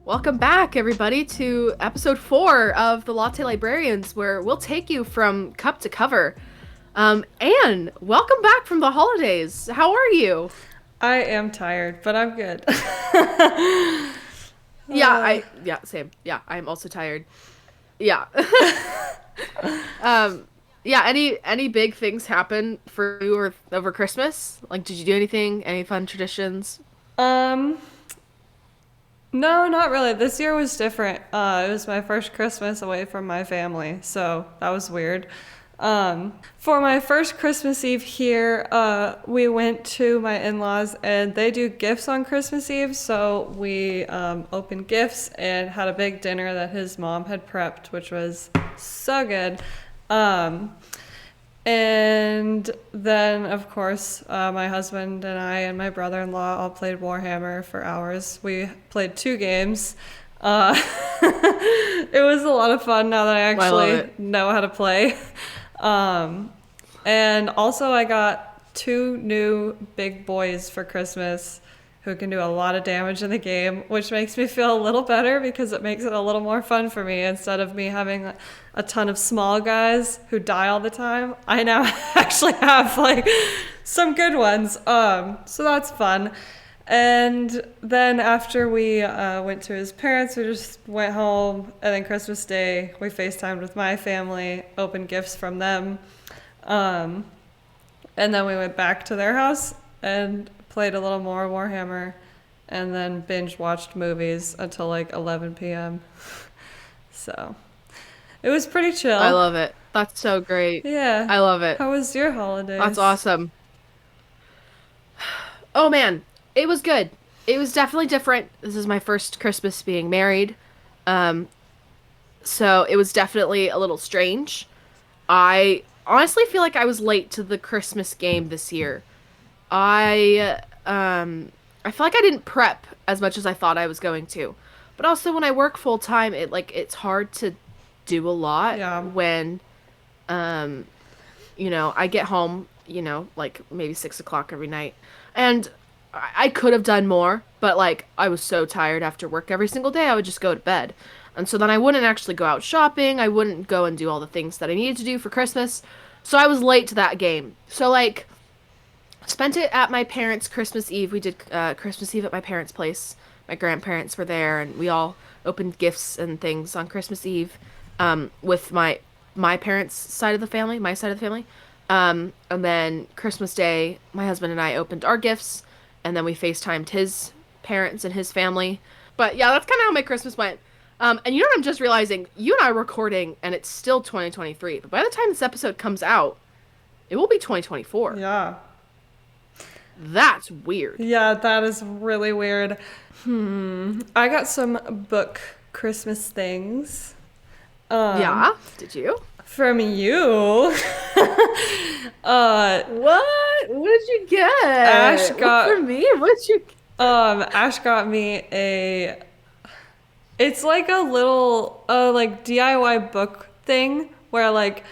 Welcome back, everybody, to episode 4 of the Latte Librarians, where we'll take you from cup to cover. Anne, welcome back from the holidays. How are you? I am tired, but I'm good. Yeah, same. Yeah, I'm also tired. Yeah. um, yeah, any big things happen for you or over Christmas? Like, did you do anything? Any fun traditions? um, no, not really. This year was different. It was my first Christmas away from my family, so that was weird. For my first Christmas Eve here, we went to my in-laws and they do gifts on Christmas Eve, so we opened gifts and had a big dinner that his mom had prepped, which was so good. Um, And then, of course, my husband and I and my brother-in-law all played Warhammer for hours. We played 2 games. Uh, it was a lot of fun now that I I love actually it. know how to play. Um, and also, I got 2 new big boys for Christmas who can do a lot of damage in the game, which makes me feel a little better because it makes it a little more fun for me instead of me having a ton of small guys who die all the time. I now actually have like some good ones. So that's fun. And then after we went to his parents, we just went home. And then Christmas Day, we FaceTimed with my family, opened gifts from them. Um, and then we went back to their house and played a little more Warhammer. And then binge watched movies until like 11 p.m. So it was pretty I chill. love it. That's so great. Yeah. I love it. How was your That's holidays? awesome. Oh man, it was good. It was definitely different. This is my first Christmas being married. Um, so it was definitely a little strange. I honestly feel like I was late to the Christmas game this year. I feel like I didn't prep as much as I thought I was going to. But also when I work full time, it's hard to do a lot Yeah. when um I get home, like maybe 6 o'clock every night. And I could have done more, but like I was so tired after work every single day, I would just go to bed. And so then I wouldn't actually go out shopping. I wouldn't go and do all the things that I needed to do for Christmas. So I was late to that game. So like spent it at my parents' Christmas Eve. We did Christmas Eve at my parents' place. My grandparents were there, and we all opened gifts and things on Christmas Eve with my parents' side of the family, my side of the family. And then Christmas Day, my husband and I opened our gifts, and then we FaceTimed his parents and his family. But yeah, that's kind of how my Christmas went. And you know what I'm just realizing? You and I are recording, and it's still 2023. But by the time this episode comes out, it will be 2024. Yeah. That's weird. Yeah, that is really weird. I got some book Christmas things. Um, Yeah? Did you? from you. uh, What did you Ash get? What for got me? What did you? Ash got me a. It's like a little like DIY book thing where like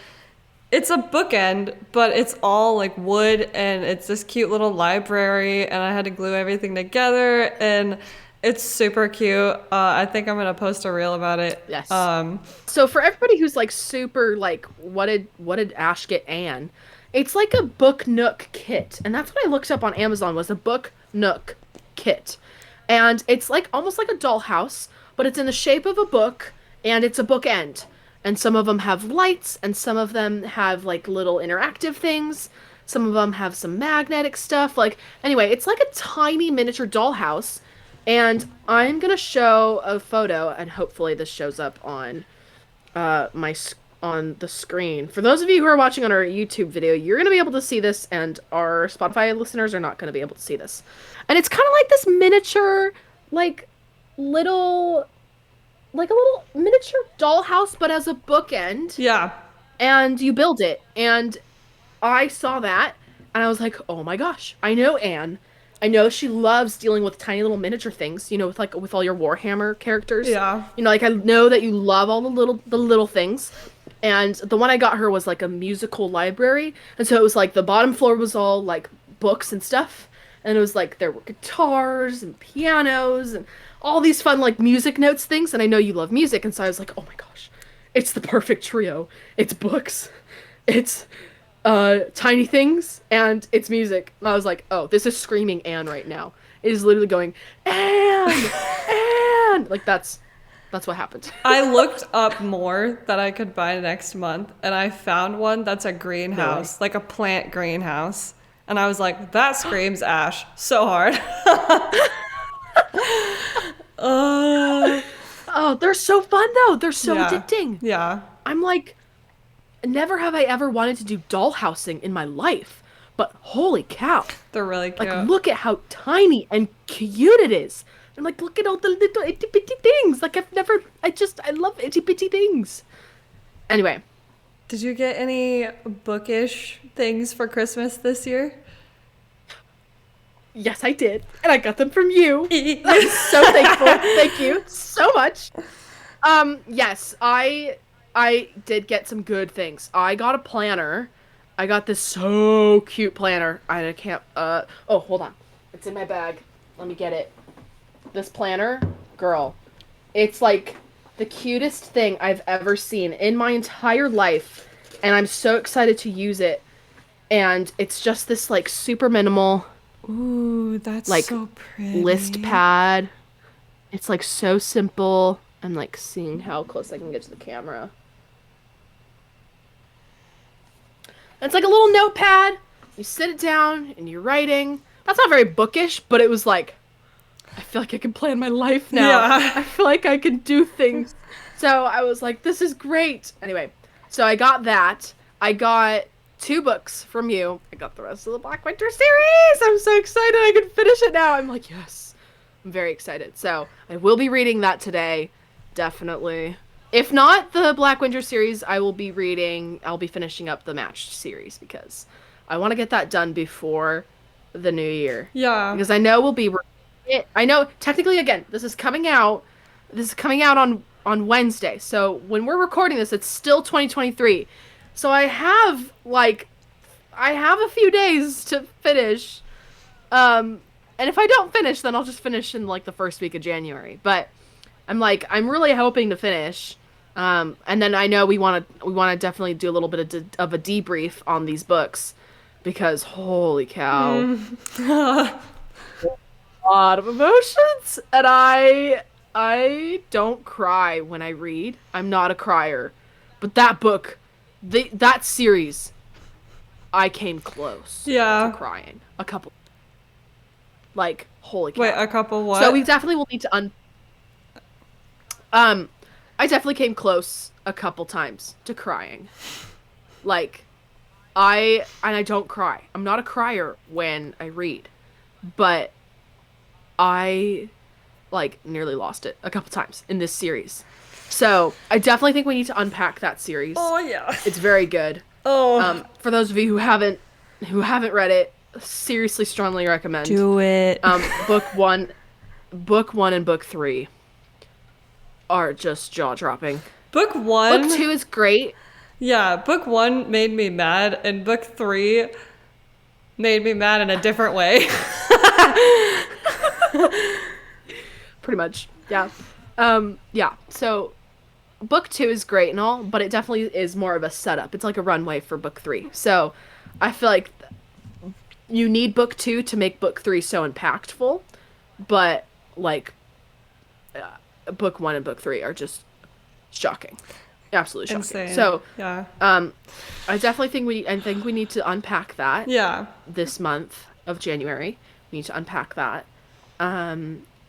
it's a bookend, but it's all like wood and it's this cute little library and I had to glue everything together and it's super cute. I think I'm gonna post a reel about it. Yes. So for everybody who's like super like, what did Ash get Anne? It's like a book nook kit, and that's what I looked up on Amazon was a book nook kit, and it's like almost like a dollhouse, but it's in the shape of a book, and it's a bookend, and some of them have lights, and some of them have like little interactive things. Some of them have some magnetic stuff. Like anyway, it's like a tiny miniature dollhouse, and I'm gonna show a photo, and hopefully this shows up on on the screen. For those of you who are watching on our YouTube video, you're gonna be able to see this, and our Spotify listeners are not gonna be able to see this. And it's kind of like this miniature, like little, like a little miniature dollhouse, but as a bookend, Yeah. and you build it. And I saw that and I was like, "Oh my gosh, I know Anne. I know she loves dealing with tiny little miniature things, with like with all your Warhammer characters. Yeah. Like I know that you love all the little things." And the one I got her was like a musical library. And so it was like the bottom floor was all like books and stuff. And it was like there were guitars and pianos and all these fun like music notes things, and I know you love music, and so I was like, oh my gosh, it's the perfect trio. It's books, it's tiny things, and it's music. And I was like, oh, this is screaming Anne right now. It is literally going Anne, Anne. Like that's what happened. I looked up more that I could buy next month, and I found one that's a No way. greenhouse, like a plant greenhouse. And I was like, that screams Ash so hard. uh, Oh, they're so fun though. They're so yeah. addicting. Yeah. I'm like, never have I ever wanted to do dollhousing in my life, but holy cow. They're really Like, cute. look at how tiny and cute it is. I'm like, look at all the little itty bitty things. Like, I love itty bitty things. Anyway, Did you get any bookish things for Christmas this year? yes, I did. And I got them from you. I'm so thankful. Thank you so much. Yes, I did get some good things. I got a planner. I got this so cute planner. I can't oh, hold on. It's in my bag. Let me get it. This planner, girl. It's like the cutest thing I've ever seen in my entire life, and I'm so excited to use it. And it's just this like super minimal Ooh, that's like so list pretty. pad. It's like so simple. I'm like seeing how close I can get to the camera. And it's like a little notepad. You sit it down and you're writing. That's not very bookish, but it was like, I feel like I can plan my life now. I Yeah. feel like I can do things. So I was like, this is great. Anyway, so I got that. I got two books from you. I got the rest of the Black Winter series. I'm so excited. I can finish it now. I'm like, yes. I'm very excited. So I will be reading that today. Definitely. If not the Black Winter series, I'll be finishing up the Matched series because I want to get that done before the new year. Yeah. Because I know we'll be I know technically again, this is coming out on Wednesday. So when we're recording this, it's still 2023. So I have a few days to finish. And if I don't finish, then I'll just finish in like the first week of January. But I'm really hoping to finish. And then I know we want to definitely do a little bit of a debrief on these books because holy cow, a lot of emotions, and I don't cry when I read. I'm not a crier, but that book, that series, I came close to Yeah. crying a couple. Like holy Wait, cow. a couple So we what? definitely will need to um I definitely came close a couple times to crying. Like I don't cry. I'm not a crier when I read, but I like nearly lost it a couple times in this series. So, I definitely think we need to unpack that series. Oh yeah. It's very good. Oh. For those of you who haven't read it, seriously strongly recommend. Do it. Book 1, book 1 and book 3 are just jaw-dropping. Book Book one. 2 is great. Yeah, book one made me mad, and book three made me mad in a different way. Pretty much. Yeah. Yeah. So book 2 is great and all, but it definitely is more of a setup. It's like a runway for book 3. So I feel like you need book 2 to make book 3 so impactful, but like book 1 and book 3 are just shocking. Absolutely shocking. Insane. So, Yeah. I think we need to unpack that Yeah. this month of January. We need to unpack that.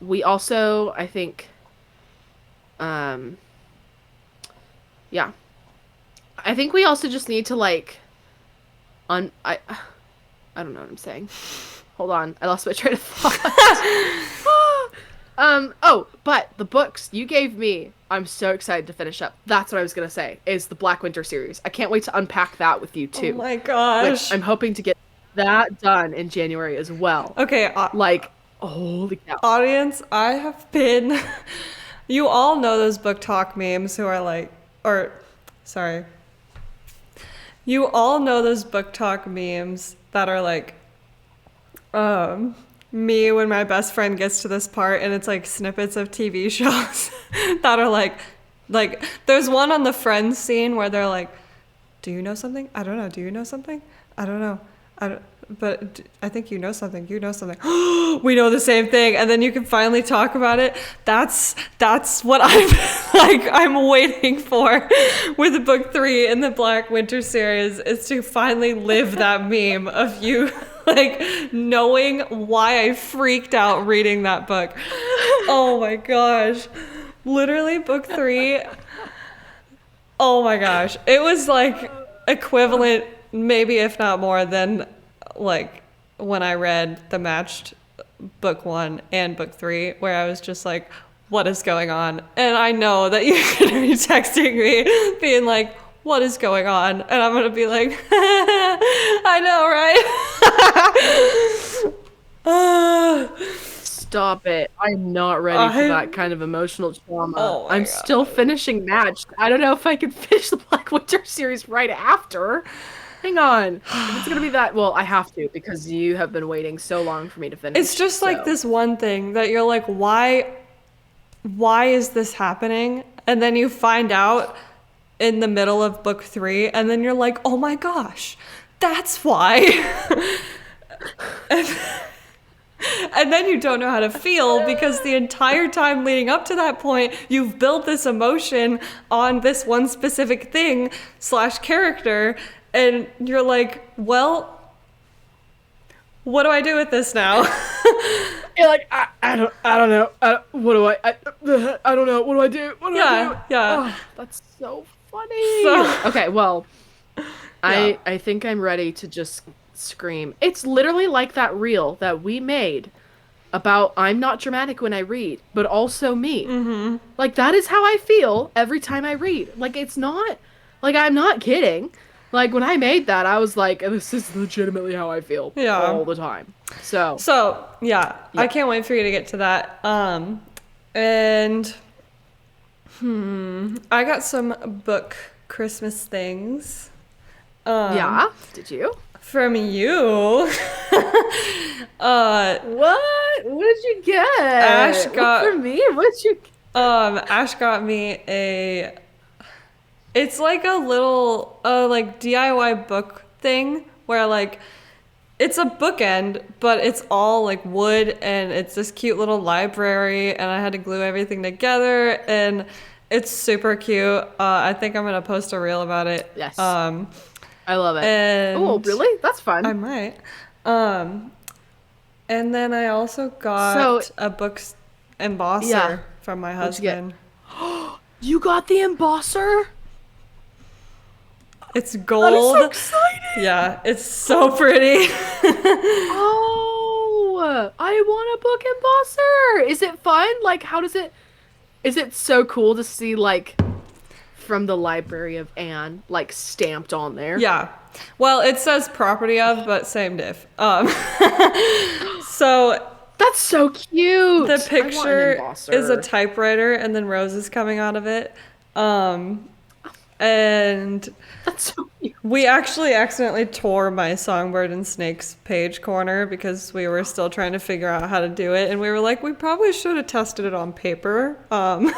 We also, I think, um, yeah, I think we also just need to like, un I don't know what I'm saying. Hold on, I lost my train of thought. Oh, but the books you gave me, I'm so excited to finish up. That's what I was gonna say, is the Black Winter series. I can't wait to unpack that with you Oh too, my which gosh. I'm hoping to get that done in January as well. Okay, Like, holy cow. audience, I have been. You all know those book talk memes who are like, or, sorry. You all know those book talk memes that are like, me when my best friend gets to this part and it's like snippets of TV shows that are like there's one on the Friends scene where they're like, "Do you know something? I don't know. Do you know something? I don't know. I don't, but I think you know something. You know something. We know the same thing." And then you can finally talk about it. That's what I'm like. I'm waiting for with book 3 in the Black Winter series is to finally live that meme of you like knowing why I freaked out reading that book. Oh my gosh. Literally book 3. Oh my gosh. It was like equivalent, maybe if not more than like when I read the matched book 1 and book 3, where I was just like, what is going on? And I know that you're going to be texting me being like, what is going on? And I'm going to be like, I know, right? Stop it. I'm not ready for that kind of emotional trauma. Oh my I'm still God. finishing Matched. I don't know if I can finish the Black Winter series right after. Hang on. If it's gonna be that, well, I have to because you have been waiting so long for me to finish. It's just like So, this one thing that you're like, why is this happening? And then you find out in the middle of book 3, and then you're like, oh my gosh, that's why. And then you don't know how to feel because the entire time leading up to that point, you've built this emotion on this one specific thing / character, and you're like, well, what do I do with this now? you're like, I don't know. What do I don't know. What do I do? What do I do? Yeah. Oh, that's so funny. So, Okay, well, yeah. I think I'm ready to just scream. It's literally like that reel that we made about I'm not dramatic when I read, but also me. Mm-hmm. Like that is how I feel every time I read. Like it's not like I'm not kidding. Like when I made that, I was like, this is legitimately how I feel Yeah. all the time. So, So, yeah, I yeah. can't wait for you to get to that. And I got some book Christmas things. Yeah. Did you? From you. uh, What? What did you get? Ash What got for me? What did you Ash got me a. It's like a little like DIY book thing where like it's a bookend, but it's all like wood and it's this cute little library and I had to glue everything together and it's super cute. I think I'm gonna post a reel about it. Yes. I love it. Oh, And really? That's fun. I might. Um, and then I also So, got a book yeah. embosser from my What'd you get? husband. You got the embosser? It's That is so gold. exciting. Yeah, it's so pretty. Oh, I want a book embosser. Is it fun? Like, how does it? Is it so cool to see like from the Library of Anne like stamped on there? Yeah. Well, it says property of, but same diff. So That's so cute. the I want an picture is a embosser. typewriter and then roses coming out of it. And That's so cute. we actually accidentally tore my Songbird and Snakes page corner because we were still trying to figure out how to do it. And we were like, we probably should have tested it on paper. And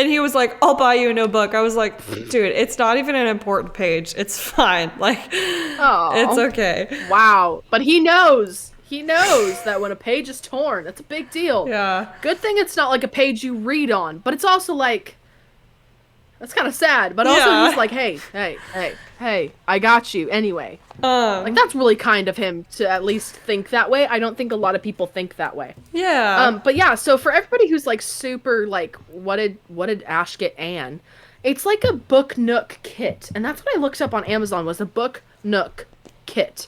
he was like, I'll buy you a new book. I was like, dude, it's not even an important page. It's fine. Like, it's Oh, okay. wow. But he knows. He knows that when a page is torn, that's a big deal. Yeah. Good thing it's not like a page you read on, but it's also like that's kind of sad. But also Yeah. he's like, hey, I got you anyway. Like Um, that's really kind of him to at least think that way. I don't think a lot of people think that way. yeah. But yeah, so for everybody who's like super like, what did Ash get Anne? It's like a book nook kit, and that's what I looked up on Amazon was a book nook kit,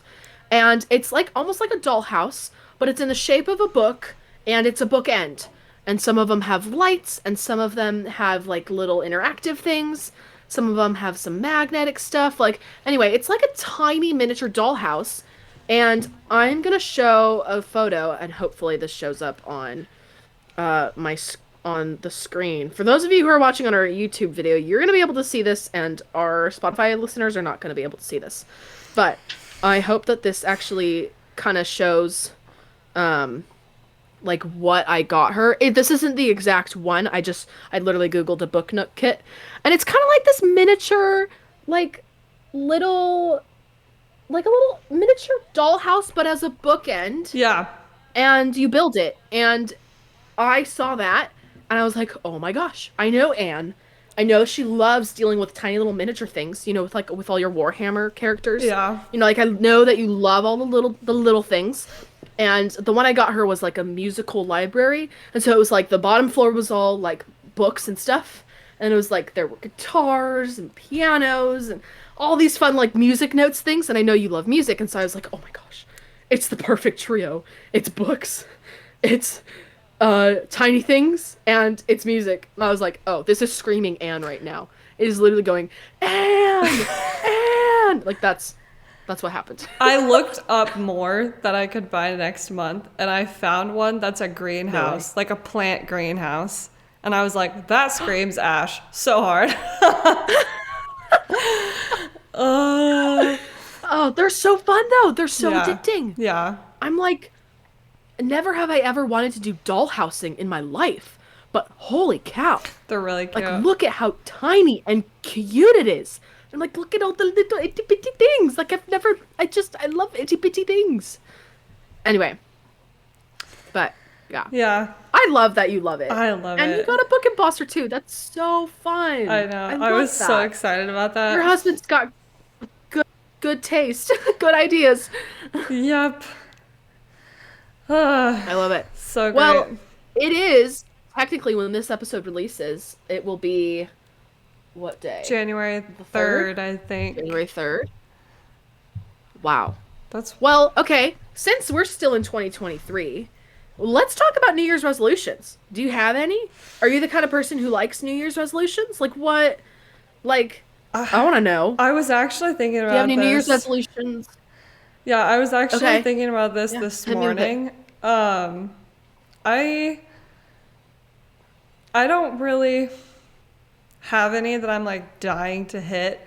and it's like almost like a dollhouse, but it's in the shape of a book, and it's a bookend, and some of them have lights, and some of them have like little interactive things. Some of them have some magnetic stuff. Like anyway, it's like a tiny miniature dollhouse, and I'm gonna show a photo, and hopefully this shows up on on the screen. For those of you who are watching on our YouTube video, you're gonna be able to see this, and our Spotify listeners are not gonna be able to see this. But I hope that this actually kind of shows like what I got her. This isn't the exact one. I literally Googled a book nook kit, and it's kind of like this miniature, like little, like a little miniature dollhouse, but as a bookend, Yeah. and you build it. And I saw that, and I was like, oh my gosh, I know Anne. I know she loves dealing with tiny little miniature things, with like with all your Warhammer characters. Yeah. Like I know that you love all the little things. And the one I got her was like a musical library. And so it was like the bottom floor was all like books and stuff. And it was like there were guitars and pianos and all these fun like music notes things. And I know you love music, and so I was like, oh my gosh, it's the perfect trio. It's books, it's tiny things, and it's music. And I was like, oh, this is screaming Anne right now. It is literally going, Anne, Anne. Like that's what happened. I looked up more that I could buy next month, and I found one that's a greenhouse, like a plant greenhouse. And I was like, that screams Ash so hard. Oh, they're so fun though. They're so Yeah. addicting. Yeah. I'm like, never have I ever wanted to do doll housing in my life. But holy cow. They're really Like, cute. look at how tiny and cute it is. I'm like, look at all the little itty bitty things. Like, I love itty bitty things. Anyway, but yeah. Yeah. I love that you love it. I love and it. you got a book imposter too. That's so fun. I know. I I love was so that. excited about Your that. husband's got good taste, good ideas. Yep. I love it. So Well, great. it is technically when this episode releases, it will be what day? January The third? 3rd, I think. January 3rd. Wow. That's Well, okay, since we're still in 2023, let's talk about New Year's resolutions. Do you have any? Are you the kind of person who likes New Year's resolutions? Like what? Like, I want to know. I was actually thinking Do you have about any New Year's this. resolutions? Yeah, I was actually Okay. thinking about this Yeah, this hit me with it. morning. I I don't really have any that I'm like dying to hit.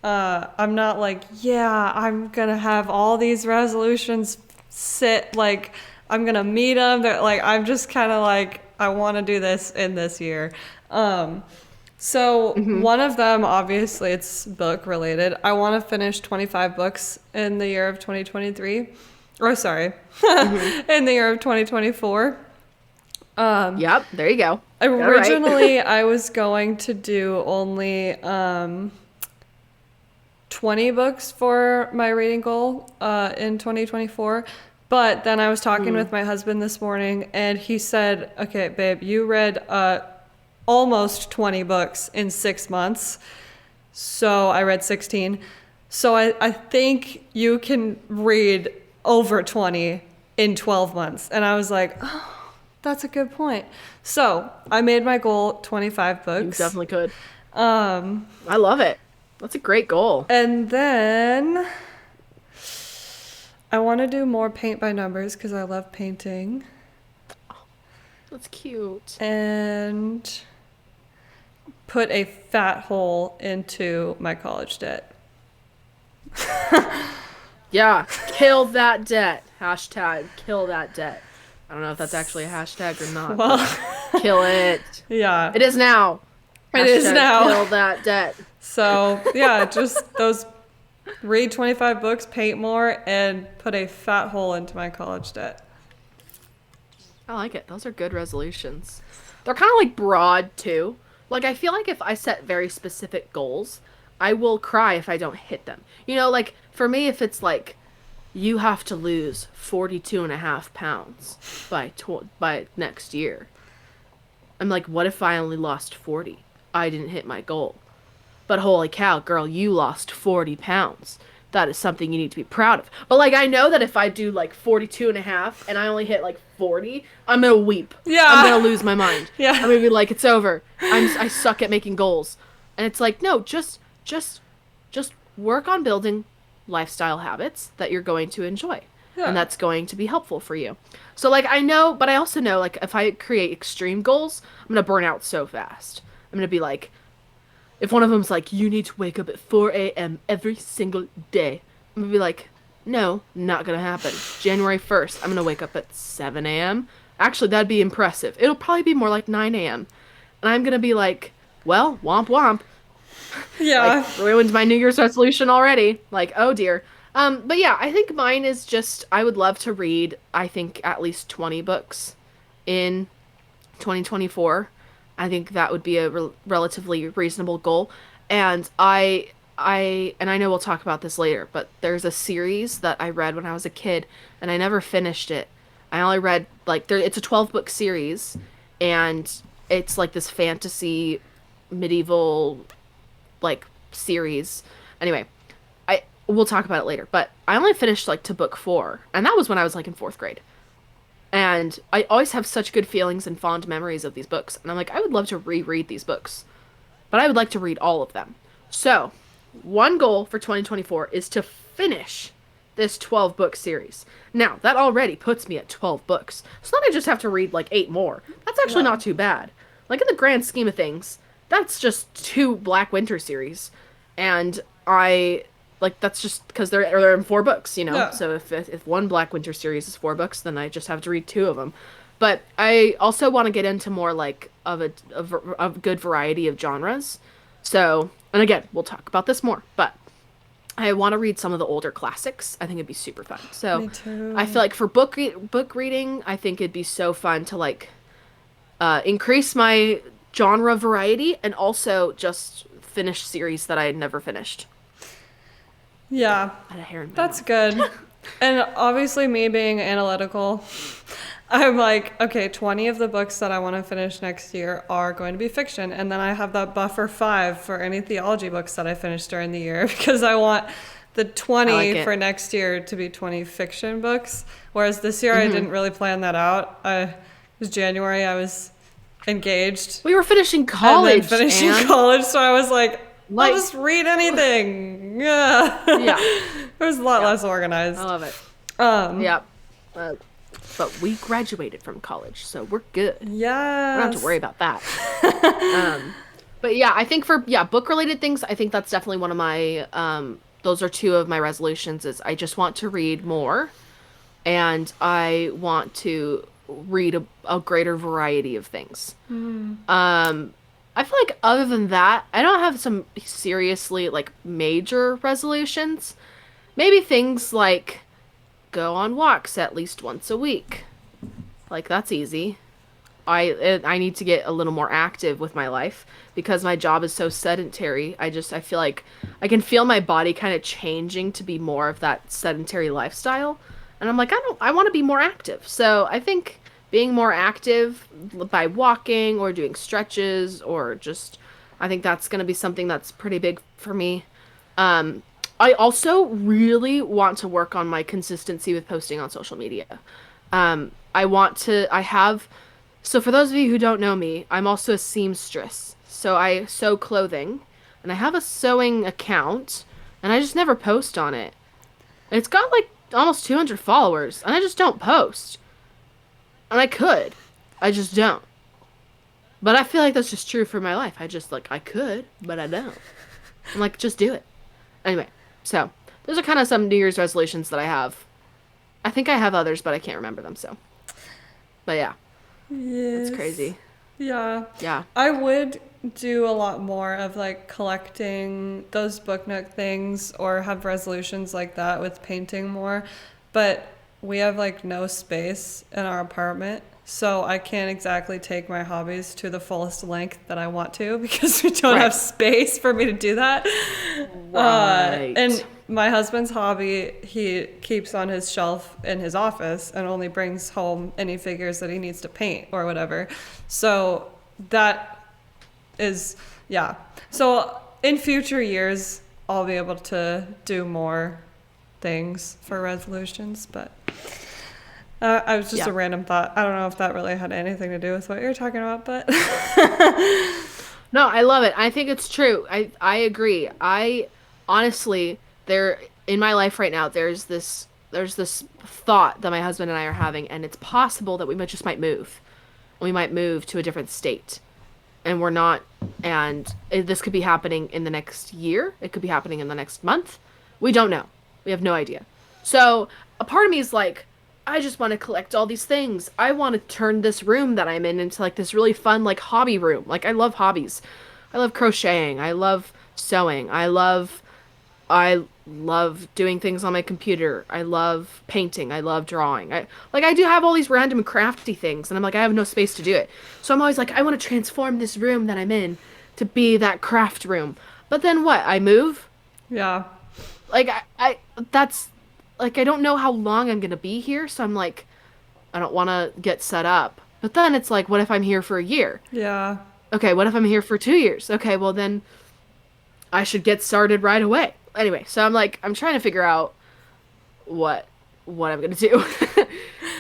I'm not like, yeah, I'm gonna have all these resolutions sit like I'm gonna meet them. They're like I'm just kind of like I want to do this in this year. So one of them, obviously, it's book related. I want to finish 25 books in the year of 2023. Or sorry, in the year of 2024. Yep, there you go. Got it right. Originally, I was going to do only 20 books for my reading goal in 2024. But then I was talking with my husband this morning, and he said, okay, babe, you read almost 20 books in 6 months. So I read 16. So I think you can read over 20 in 12 months. And I was like, oh, that's a good point. So I made my goal 25 You books. definitely could. I love it. That's a great goal. And then I want to do more paint by numbers because I love painting. That's cute. And put a fat hole into my college debt. Yeah, kill that debt. Hashtag kill that debt. I don't know if that's actually a hashtag or not. Well, but kill it. yeah, It is now. it is Hashtag now. Kill that debt. So, yeah, just those read 25 books, paint more, and put a fat hole into my college debt. I like it. Those are good resolutions. They're kind of like broad too. Like I feel like if I set very specific goals, I will cry if I don't hit them. Like for me, if it's like you have to lose 42.5 pounds by next year, I'm like, what if I only lost 40? I didn't hit my goal. But holy cow, girl, you lost 40 pounds. That is something you need to be proud of. But like I know that if I do like 42.5 and I only hit like 40, I'm gonna weep. Yeah. I'm gonna lose my mind. Yeah. I'm gonna be like, it's over. I suck at making goals. And it's like, no, just work on building lifestyle habits that you're going to enjoy. Yeah. And that's going to be helpful for you. So like I know, but I also know like if I create extreme goals, I'm gonna burn out so fast. I'm gonna be like, if one of them's like, you need to wake up at 4 a.m. every single day, I'm gonna be like, no, not gonna happen. January 1st, I'm gonna wake up at 7 a.m. Actually, that'd be impressive. It'll probably be more like 9 a.m. And I'm gonna be like, well, womp womp. Like, Yeah. ruined my New Year's resolution already. Like, oh dear. But yeah, I think mine is just I would love to read, I think, at least 20 books in 2024. I think that would be a relatively reasonable goal. And I know we'll talk about this later, but there's a series that I read when I was a kid and I never finished it. I only read like it's a 12 book series and it's like this fantasy medieval like series. Anyway, I we'll talk about it later, but I only finished like to book 4, and that was when I was like in 4th grade. And I always have such good feelings and fond memories of these books. And I'm like, I would love to reread these books, but I would like to read all of them. So, one goal for 2024 is to finish this 12 book series. Now, that already puts me at 12 books. So then I just have to read like 8 more. That's actually Yeah. not too bad. Like in the grand scheme of things, that's just 2 Black Winter series. And I like that's just because they're in 4 books, you know. Yeah. So if one Black Winter series is 4 books, then I just have to read 2 of them. But I also want to get into more like of a good variety of genres. So, and again, we'll talk about this more, but I want to read some of the older classics. I think it'd be super fun. So, Me I too. feel like for book reading, I think it'd be so fun to like increase my genre variety and also just finish series that I had never finished. Yeah. I had a hair in my That's mouth. good. And obviously, me being analytical, I'm like, okay, 20 of the books that I want to finish next year are going to be fiction. And then I have that buffer 5 for any theology books that I finish during the year because I want the I like 20 it. for next year to be 20 fiction books. Whereas this year, I didn't really plan that out. It was January, I was engaged We were finishing and then college, finishing and college. So I was like, I'll like, just read anything. Yeah. yeah, It was a lot yeah, less I organized. love it. Um, Yeah, uh, but we graduated from college, so we're good. We don't have to yes. worry about that. But yeah, I think for book related things, I think that's definitely one of my those are 2 of my resolutions is I just want to read more and I want to read a greater variety of things. I feel like other than that, I don't have some seriously like major resolutions. Maybe things like go on walks at least once a week. Like that's easy. I need to get a little more active with my life because my job is so sedentary. I feel like I can feel my body kind of changing to be more of that sedentary lifestyle. And I'm like, I want to be more active. So, I think being more active by walking or doing stretches or just I think that's going to be something that's pretty big for me. Um I also really want to work on my consistency with posting on social media. I have so for those of you who don't know me, I'm also a seamstress. So I sew clothing and I have a sewing account and I just never post on it. It's got like almost 200 followers and I just don't post. And I could. I just don't. But I feel like that's just true for my life. I just like I could, but I don't. I'm like just do it. Anyway, so those are kind of some New Year's resolutions that I have. I think I have others, but I can't remember them, so. But yeah, that's Yes. crazy. Yeah. Yeah. I would do a lot more of like collecting those book nook things or have resolutions like that with painting more. But we have like no space in our apartment. So I can't exactly take my hobbies to the fullest length that I want to because we don't have Right. space for me to do that. And Right. my husband's hobby, he keeps on his shelf in his office and only brings home any figures that he needs to paint or whatever. So that is, yeah. So in future years, I'll be able to do more things for resolutions, but I was just Yeah. a random thought. I don't know if that really had anything to do with what you're talking about, but No, I love it. I think it's true. I agree. I honestly there in my life right now there's this thought that my husband and I are having and it's possible that we might just might move. We might move to a different state. And we're not this could be happening in the next year. It could be happening in the next month. We don't know. We have no idea. So, a part of me is like I just want to collect all these things. I want to turn this room that I'm in into like this really fun like hobby room. Like I love hobbies. I love crocheting. I love sewing. I love doing things on my computer. I love painting. I love drawing. I do have all these random crafty things and I'm like I have no space to do it. So I'm always like I want to transform this room that I'm in to be that craft room. But then what? I move? Yeah. Like I that's like I don't know how long I'm gonna be here, so I'm like I don't want to get set up. But then it's like, what if I'm here for a year? Yeah. Okay, what if I'm here for 2 years? Okay, well then I should get started right away. Anyway, so I'm like I'm trying to figure out what what I'm gonna do.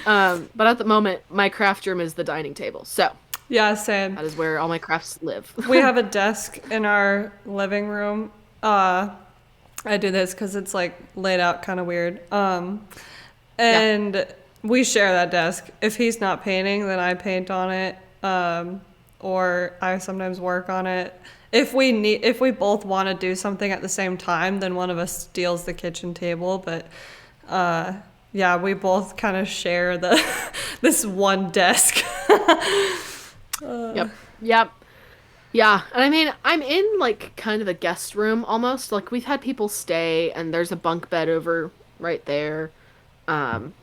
But at the moment, my craft room is the dining table, so Yeah, same. that is where all my crafts live. We have a desk in our living room. I do this because it's like laid out kind of weird. Yeah. And we share that desk. If he's not painting, then I paint on it. Or I sometimes work on it. If we both want to do something at the same time, then one of us steals the kitchen table. But yeah, we both kind of share the this one desk. Yep. Yep. Yeah, and I mean, I'm in like kind of a guest room almost. Like we've had people stay and there's a bunk bed over right there. Um,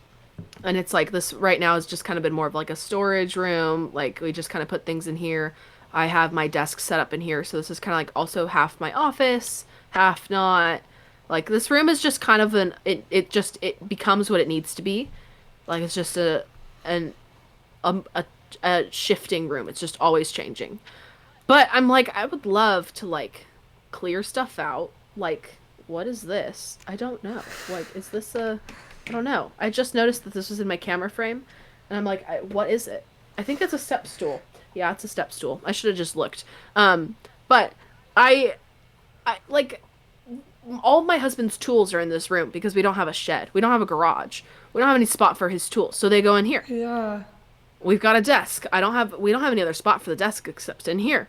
and it's like this right now has just kind of been more of like a storage room. Like we just kind of put things in here. I have my desk set up in here, so this is kind of like also half my office, half not. Like this room is just kind of it becomes what it needs to be. Like it's just an a, a shifting room. It's just always changing. But I'm like, I would love to like clear stuff out. Like, what is this? I don't know. Like, is this a? I don't know. I just noticed that this was in my camera frame, and I'm like, what is it? I think it's a step stool. Yeah, it's a step stool. I should have just looked. But I, I like all my husband's tools are in this room because we don't have a shed. We don't have a garage. We don't have any spot for his tools, so they go in here. Yeah. We've got a desk. We don't have any other spot for the desk except in here.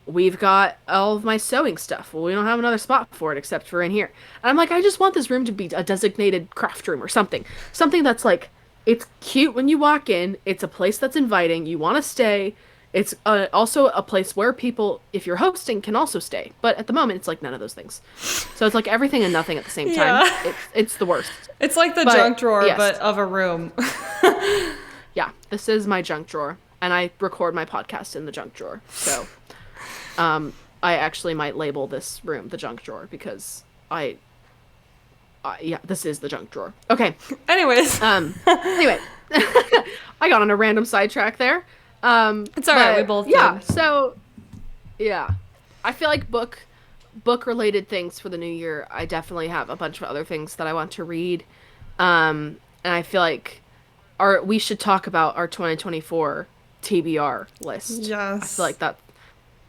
We've got all of my sewing stuff. Well, we don't have another spot for it except for in here. And I'm like, I just want this room to be a designated craft room or something. Something that's like, it's cute when you walk in. It's a place that's inviting. You want to stay. It's also a place where people, if you're hosting, can also stay. But at the moment, it's like none of those things. So it's like everything and nothing at the same time. Yeah. It's the worst. It's like the But, junk drawer, yes. but of a room. Yeah, this is my junk drawer. And I record my podcast in the junk drawer. So I actually might label this room the junk drawer because yeah, this is the junk drawer. Okay. Anyways. Anyway, I got on a random sidetrack there. It's all right. We both yeah. did. So yeah, I feel like book related things for the new year. I definitely have a bunch of other things that I want to read. And I feel like we should talk about our 2024 TBR list. Yes. I feel like that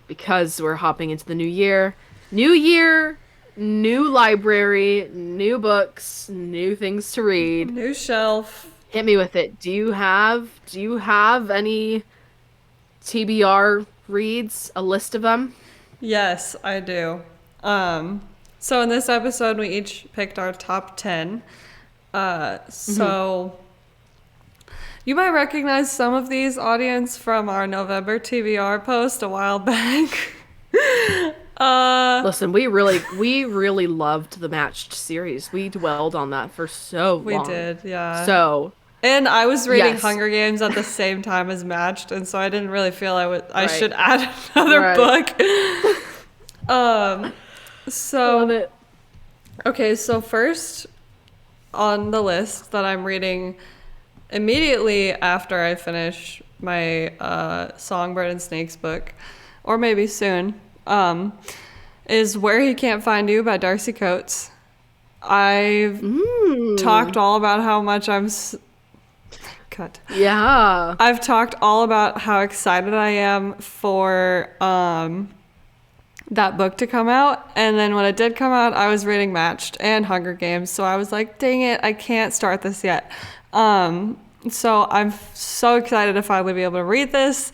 because we're hopping into the new year. New year, new library, new books, new things to read. New shelf. Hit me with it. Do you have any TBR reads? A list of them? Yes, I do. So in this episode, we each picked our top 10. So you might recognize some of these, audience, from our November TBR post a while back. Listen, we really loved the matched series. We dwelled on that for so long. We did, yeah. So, and I was reading yes. Hunger Games at the same time as Matched, and so I didn't really feel I Right. should add another Right. book. So love it. okay, so first on the list that I'm reading immediately after I finish my Songbird and Snakes book, or maybe soon, is Where He Can't Find You by Darcy Coates. I've talked all about how much cut. Yeah. I've talked all about how excited I am for that book to come out, and then when it did come out, I was reading Matched and Hunger Games, so I was like, dang it, I can't start this yet. So I'm so excited to finally be able to read this.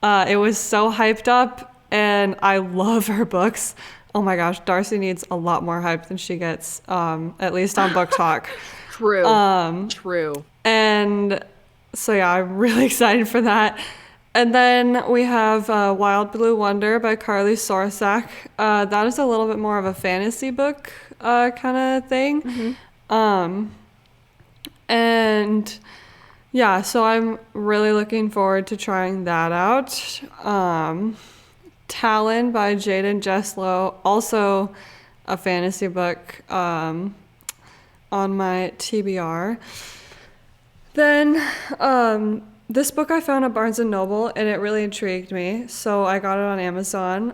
It was so hyped up, and I love her books. oh my gosh, Darcy needs a lot more hype than she gets, at least on Book Talk. True. True. And so, yeah, I'm really excited for that. And then we have Wild Blue Wonder by Carly Sorsak. That is a little bit more of a fantasy book kind of thing. And yeah, so I'm really looking forward to trying that out. Talon by Jaden Jeslow, also a fantasy book on my TBR. Then this book I found at Barnes & Noble, and it really intrigued me, so I got it on Amazon.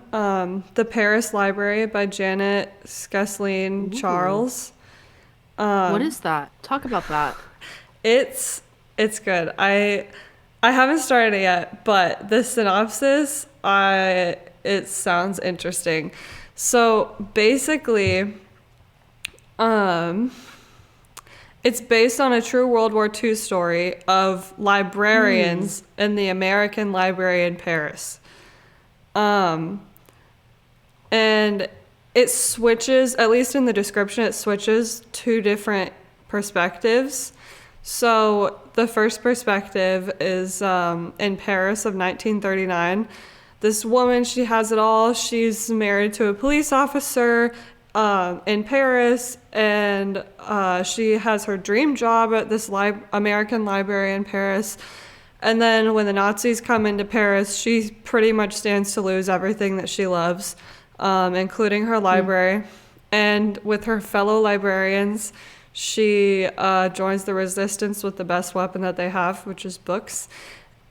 The Paris Library by Janet Skesline Charles. What is that? Talk about that. It's good. I haven't started it yet, but the synopsis, it sounds interesting. So basically, it's based on a true World War II story of librarians in the American Library in Paris. And it switches, at least in the description, it switches two different perspectives. So the first perspective is in Paris of 1939. This woman, she has it all. She's married to a police officer in Paris, and she has her dream job at this American library in Paris. And then when the Nazis come into Paris, she pretty much stands to lose everything that she loves, including her library. And with her fellow librarians, she joins the resistance with the best weapon that they have, which is books.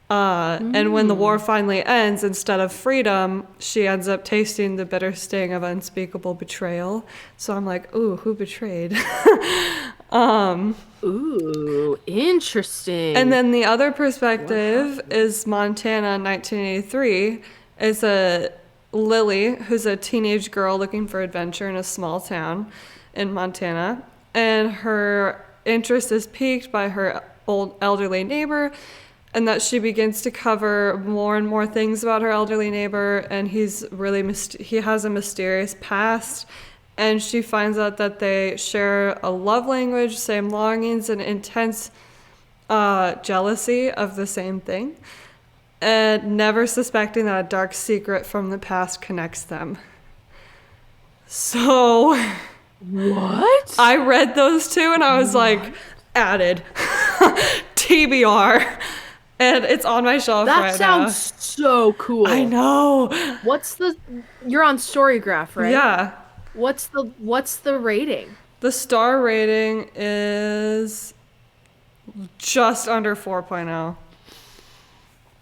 And when the war finally ends, instead of freedom, she ends up tasting the bitter sting of unspeakable betrayal. So I'm like, ooh, who betrayed? Ooh, interesting. And then the other perspective is Montana in 1983. It's a Lily, who's a teenage girl looking for adventure in a small town in Montana. And her interest is piqued by her old elderly neighbor, and that she begins to cover more and more things about her elderly neighbor, and he's really he has a mysterious past, and she finds out that they share a love language, same longings, and intense jealousy of the same thing, and never suspecting that a dark secret from the past connects them. So what? I read those two and I was like, added. TBR. And it's on my shelf right now. That sounds so cool. I know. You're on Storygraph, right? Yeah. What's the rating? The star rating is just under 4.0.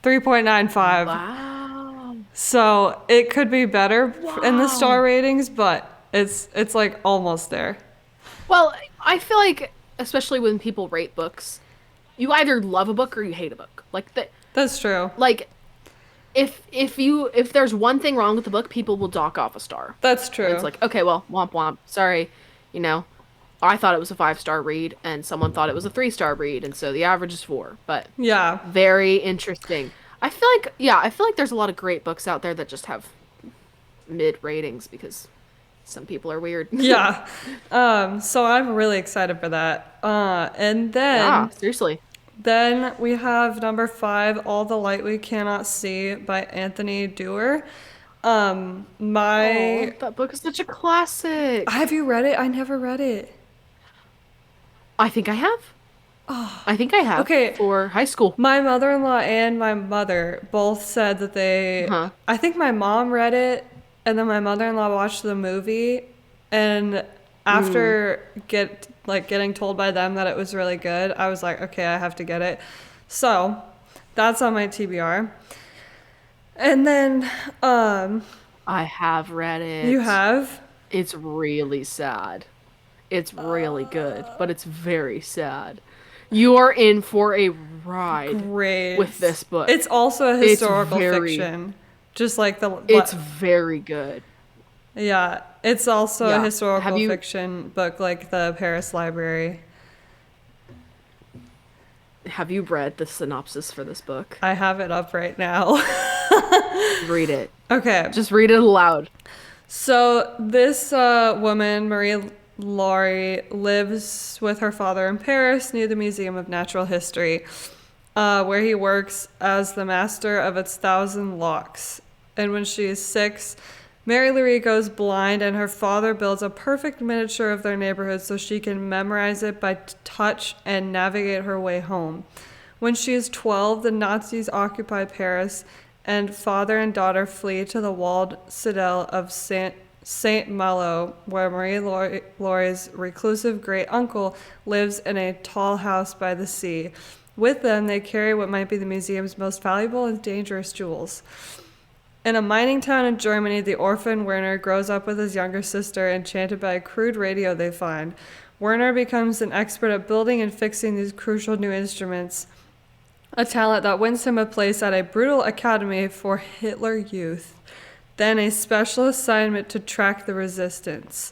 3.95. Wow. So it could be better in the star ratings, but it's like almost there. Well, I feel like, especially when people rate books, you either love a book or you hate a book. Like that. That's true. Like, if there's one thing wrong with the book, people will dock off a star. That's true. And it's like, okay, well, womp womp. Sorry, I thought it was a 5-star read, and someone thought it was a 3-star read, and so the average is 4. But yeah, very interesting. I feel like there's a lot of great books out there that just have mid ratings because some people are weird. Yeah. So I'm really excited for that. And then seriously. Then we have number 5, All the Light We Cannot See by Anthony Doerr. That book is such a classic. Have you read it? I never read it. I think I have. I think I have. Okay. For high school. My mother-in-law and my mother both said that they... I think my mom read it, and then my mother-in-law watched the movie, and after getting told by them that it was really good, I was like, okay, I have to get it. So that's on my TBR. And then I have read it. You have? It's really sad. It's really good, but it's very sad. You are in for a ride with this book. It's also a historical fiction. Just like It's very good. Yeah, it's also a historical fiction book like the Paris Library. Have you read the synopsis for this book? I have it up right now. Read it. Okay. Just read it aloud. So this woman, Marie Laurie, lives with her father in Paris near the Museum of Natural History, where he works as the master of its 1,000 locks. And when she is 6, Mary Louise goes blind, and her father builds a perfect miniature of their neighborhood so she can memorize it by touch and navigate her way home. When she is 12, the Nazis occupy Paris, and father and daughter flee to the walled citadel of Saint Malo, where Marie Laurie's reclusive great uncle lives in a tall house by the sea. With them, they carry what might be the museum's most valuable and dangerous jewels. In a mining town in Germany, the orphan Werner grows up with his younger sister, enchanted by a crude radio they find. Werner becomes an expert at building and fixing these crucial new instruments, a talent that wins him a place at a brutal academy for Hitler Youth, then a special assignment to track the resistance.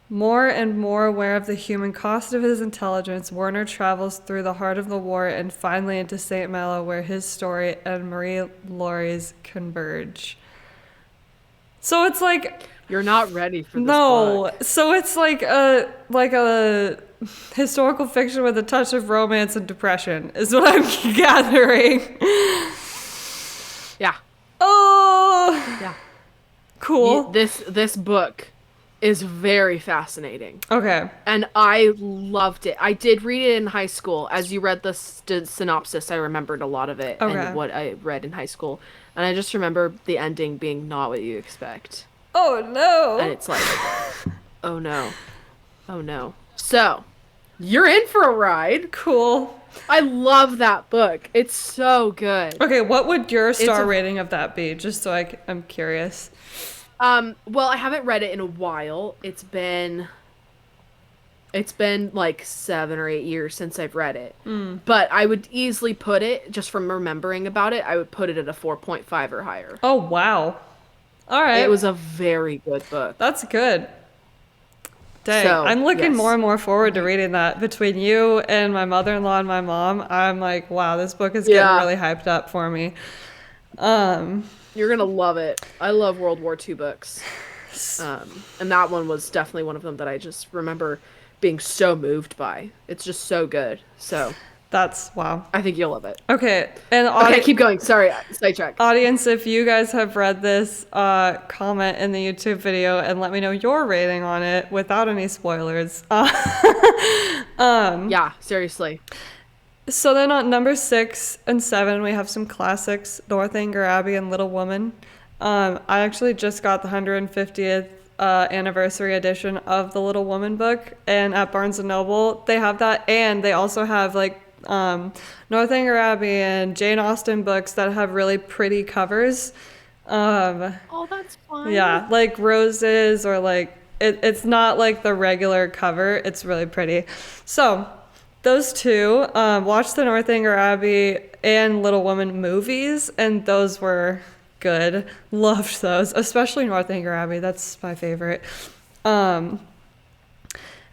More and more aware of the human cost of his intelligence, Werner travels through the heart of the war and finally into St. Malo, where his story and Marie Laurie's converge. So it's like... You're not ready for this No. book. So it's like a historical fiction with a touch of romance and depression, is what I'm gathering. Yeah. Oh. Yeah. Cool. This book is very fascinating. Okay. And I loved it. I did read it in high school. As you read the synopsis, I remembered a lot of it and what I read in high school. And I just remember the ending being not what you expect. Oh, no. And it's like, oh, no. Oh, no. So, you're in for a ride. Cool. I love that book. It's so good. Okay, what would your star rating of that be? Just so I'm curious. Well, I haven't read it in a while. It's been like 7 or 8 years since I've read it. But I would easily put it, just from remembering about it, I would put it at a 4.5 or higher. Oh, wow. All right. It was a very good book. That's good. Dang. So, I'm looking yes. more and more forward to reading that. Between you and my mother-in-law and my mom, I'm like, wow, this book is getting really hyped up for me. You're gonna love it. I love World War II books. And that one was definitely one of them that I just remember being so moved by. It's just so good. So that's wow. I think you'll love it. Okay. And okay, keep going. Sorry, sidetrack. Audience, if you guys have read this, comment in the YouTube video and let me know your rating on it without any spoilers. Yeah, seriously. So then on number 6 and 7, we have some classics, Northanger Abbey and Little Woman. I actually just got the 150th anniversary edition of the Little Woman book, and at Barnes & Noble, they have that, and they also have like Northanger Abbey and Jane Austen books that have really pretty covers. Oh, that's fun. Yeah, like roses or like, it's not like the regular cover, it's really pretty. So... those two, watched the Northanger Abbey and Little Woman movies, and those were good. Loved those, especially Northanger Abbey. That's my favorite. And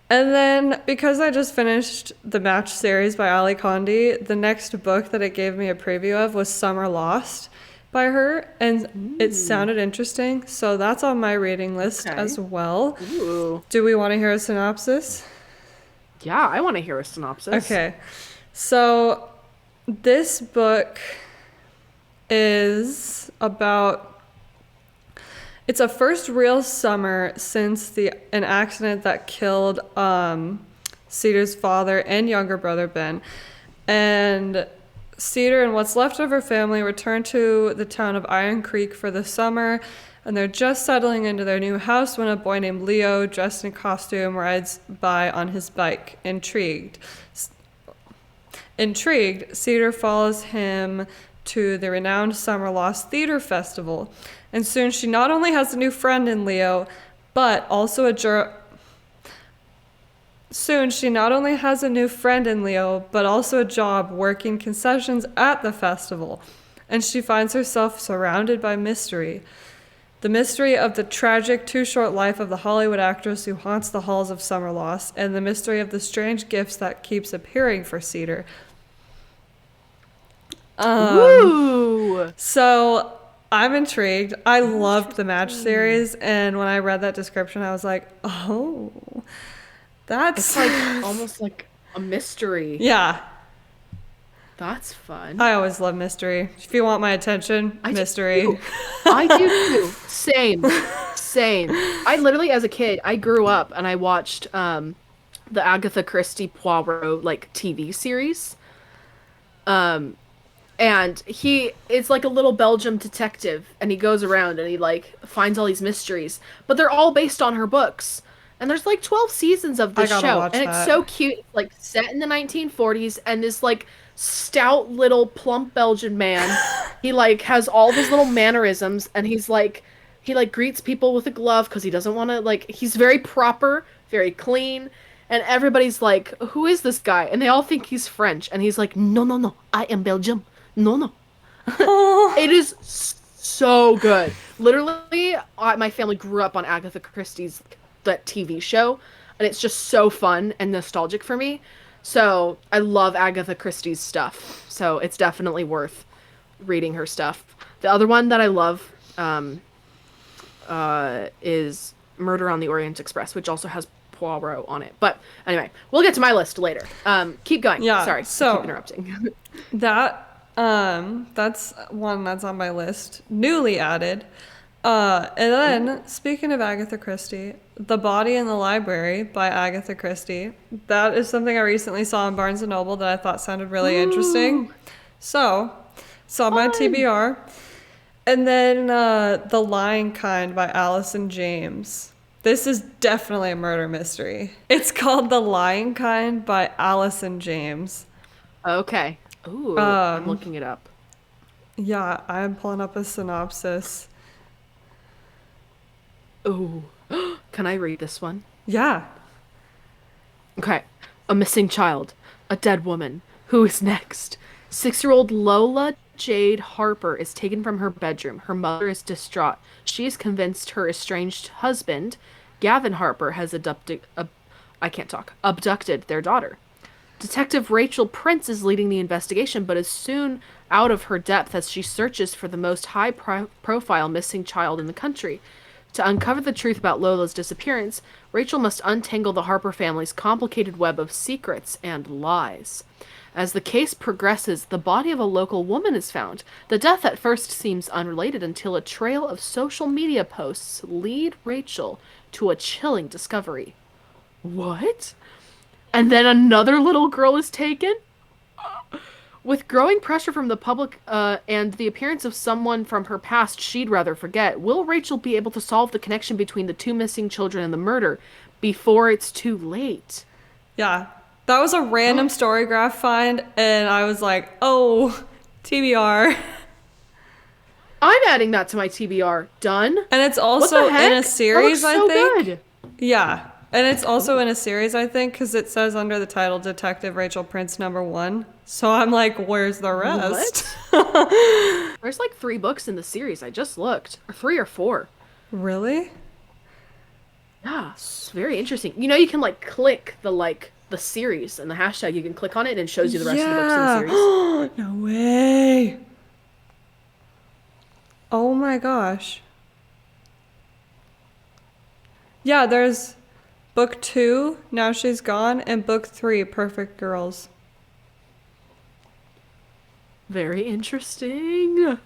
then, because I just finished the Match series by Ali Condi, the next book that it gave me a preview of was Summer Lost by her, and it sounded interesting, so that's on my reading list as well. Ooh. Do we want to hear a synopsis? Yeah, I want to hear a synopsis. Okay. So this book is about... it's a first real summer since an accident that killed Cedar's father and younger brother, Ben. And Cedar and what's left of her family return to the town of Iron Creek for the summer, and they're just settling into their new house when a boy named Leo, dressed in costume, rides by on his bike. Intrigued, Cedar follows him to the renowned Summer Lost Theater Festival, and soon she not only has a new friend in Leo, but also a job working concessions at the festival, and she finds herself surrounded by mystery. The mystery of the tragic, too short life of the Hollywood actress who haunts the halls of Summer Lost, and the mystery of the strange gifts that keeps appearing for Cedar. Ooh. So I'm intrigued. I loved the Match Interesting. series, and when I read that description, I was like, oh, It's that's like almost like a mystery. yeah. That's fun. I always love mystery. If you want my attention, I do mystery. too. I do too. Same. Same. I literally, as a kid, I grew up and I watched the Agatha Christie Poirot like TV series. And he is like a little Belgium detective and he goes around and he like finds all these mysteries, but they're all based on her books. And there's like 12 seasons of I this gotta show watch and it's so that. cute. It's like set in the 1940s and this like stout little plump Belgian man, he like has all of his little mannerisms and he like greets people with a glove because he doesn't want to like he's very proper, very clean. And everybody's like, "Who is this guy?" And they all think he's French. And he's like, "No, no, no. I am Belgium. No, no." Oh, It is so good. Literally, my family grew up on Agatha Christie's that TV show, and it's just so fun and nostalgic for me. So I love Agatha Christie's stuff. So it's definitely worth reading her stuff. The other one that I love is Murder on the Orient Express, which also has Poirot on it. But anyway, we'll get to my list later. Keep going. yeah. Sorry, I keep So interrupting. that's one that's on my list, newly added. And then speaking of Agatha Christie, The Body in the Library by Agatha Christie. That is something I recently saw in Barnes and Noble that I thought sounded really Ooh, interesting. So, saw my fun. TBR. And then The Lying Kind by Allison James. This is definitely a murder mystery. It's called The Lying Kind by Allison James. Okay. Ooh, I'm Um, looking it up. yeah, I'm pulling up a synopsis. Ooh. Can I read this one? Yeah. Okay. A missing child. A dead woman. Who is next? 6-year-old Lola Jade Harper is taken from her bedroom. Her mother is distraught. She is convinced her estranged husband, Gavin Harper, has I can't talk. Abducted their daughter. Detective Rachel Prince is leading the investigation, but is soon out of her depth as she searches for the most high profile missing child in the country. To uncover the truth about Lola's disappearance, Rachel must untangle the Harper family's complicated web of secrets and lies. As the case progresses, the body of a local woman is found. The death at first seems unrelated until a trail of social media posts lead Rachel to a chilling discovery. What? And then another little girl is taken? With growing pressure from the public and the appearance of someone from her past she'd rather forget, will Rachel be able to solve the connection between the two missing children and the murder before it's too late? Yeah. That was a random Storygraph find, and I was like, oh, TBR. I'm adding that to my TBR. Done. And it's What the also in a heck? That looks series, I so think. good. Yeah. And it's also in Ooh. a series, I think, because it says under the title Detective Rachel Prince #1. So I'm like, where's the rest? What? There's like 3 books in the series. I just looked. Or 3 or 4. Really? Yeah, it's very interesting. You know, you can like click the series and the hashtag. You can click on it and it shows you the rest of the books in the Yeah. series. No way. Oh my gosh. Yeah, there's book 2, Now She's Gone, and book 3, Perfect Girls. Very interesting.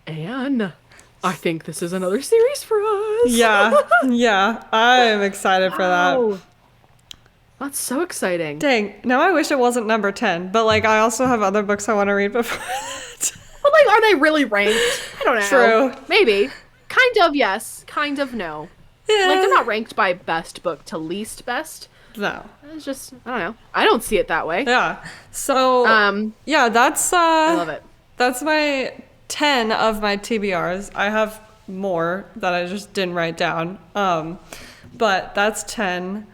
And I think this is another series for us. Yeah, yeah, I'm excited for that. Wow. That's so exciting. Dang, now I wish it wasn't number 10, but like I also have other books I want to read before that. But like, are they really ranked? I don't know. True. Maybe. Kind of yes. Kind of no. Like they're Yeah. not ranked by best book to least best. No. It's just I don't know. I don't see it that way. Yeah. So, Um, yeah, that's I love it. that's my 10 of my TBRs. I have more that I just didn't write down. But that's 10.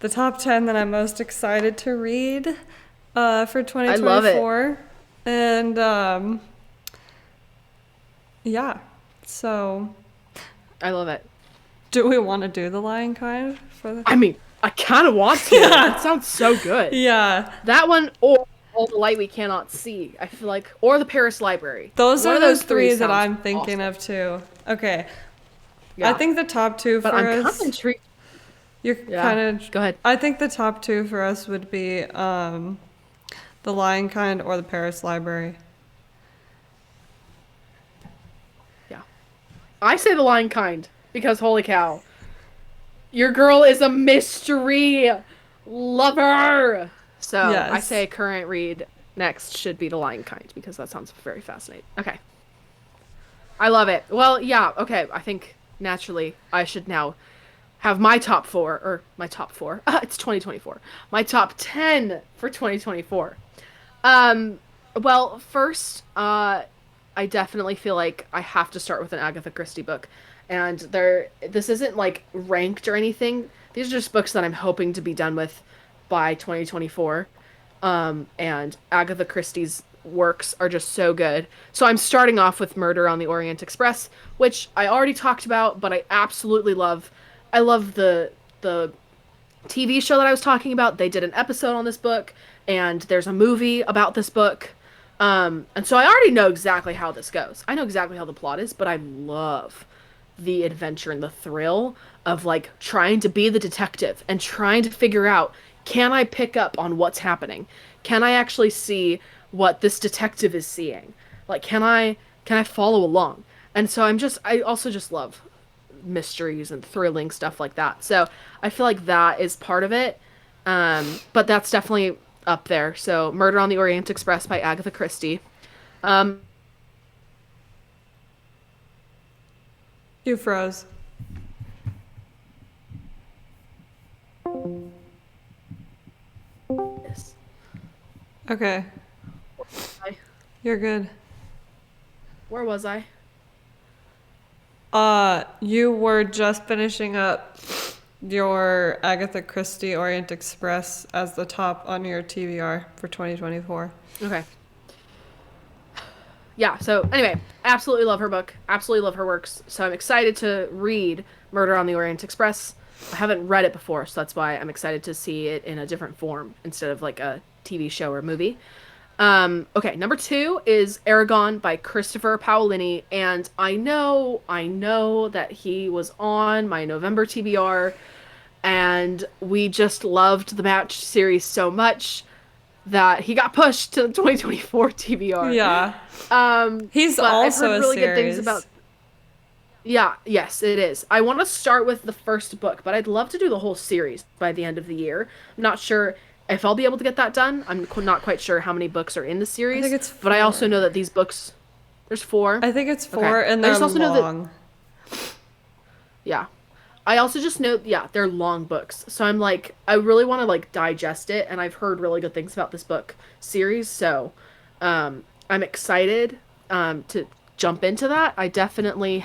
The top 10 that I'm most excited to read for I love it. 2024. And yeah. So, I love it. do we want to do The Lion Kind for the I mean, I kind of want to. Yeah. That sounds so good. Yeah. That one or all the light we cannot see. I feel like, or the Paris Library. Those One are of the those three three that sounds I'm thinking awesome. of too. Okay. I Yeah, think the top two but for I'm kind of us, intrigued. you're Yeah, kind of, go ahead. I think the top two for us would be The Lion Kind or the Paris Library. Yeah, I say the Lion Kind because holy cow, your girl is a mystery lover. So I Yes. say current read next should be the Lion Kind because that sounds very fascinating. Okay, I love it. Well, yeah. Okay, I think naturally I should now have my top four, or my top four. It's 2024. My top 10 for 2024. Um, well, first, I definitely feel like I have to start with an Agatha Christie book. And this isn't like ranked or anything. These are just books that I'm hoping to be done with by 2024. And Agatha Christie's works are just so good. So I'm starting off with Murder on the Orient Express, which I already talked about, but I absolutely love. I love the TV show that I was talking about. They did an episode on this book, and there's a movie about this book. And so I already know exactly how this goes. I know exactly how the plot is, but I love the adventure and the thrill of like trying to be the detective and trying to figure out, can I pick up on what's happening? Can I actually see what this detective is seeing? Like can I follow along? And so I also just love mysteries and thrilling stuff like that. So I feel like that is part of it. But that's definitely up there. So Murder on the Orient Express by Agatha Christie. Um, You froze. yes. Okay. I, You're good. where was I? You were just finishing up your Agatha Christie Orient Express as the top on your TBR for 2024. Okay. Yeah, so anyway, absolutely love her book. Absolutely love her works. So I'm excited to read Murder on the Orient Express. I haven't read it before, so that's why I'm excited to see it in a different form instead of like a TV show or movie. Okay, number two is Aragon by Christopher Paolini, and I know that he was on my November TBR, and we just loved the Match series so much that he got pushed to the 2024 TBR. Yeah. He's But I've also heard a really good things about. series. Yeah, yes, it is. I want to start with the first book, but I'd love to do the whole series by the end of the year. I'm not sure if I'll be able to get that done. Not quite sure how many books are in the I think series, it's but I also four. know that these books, there's four. I think it's Okay. four, and I they're just also know that, long. yeah. I also just know, yeah, they're long books. So I'm like, I really want to like digest it, and I've heard really good things about this book series, so I'm excited to jump into that. I've definitely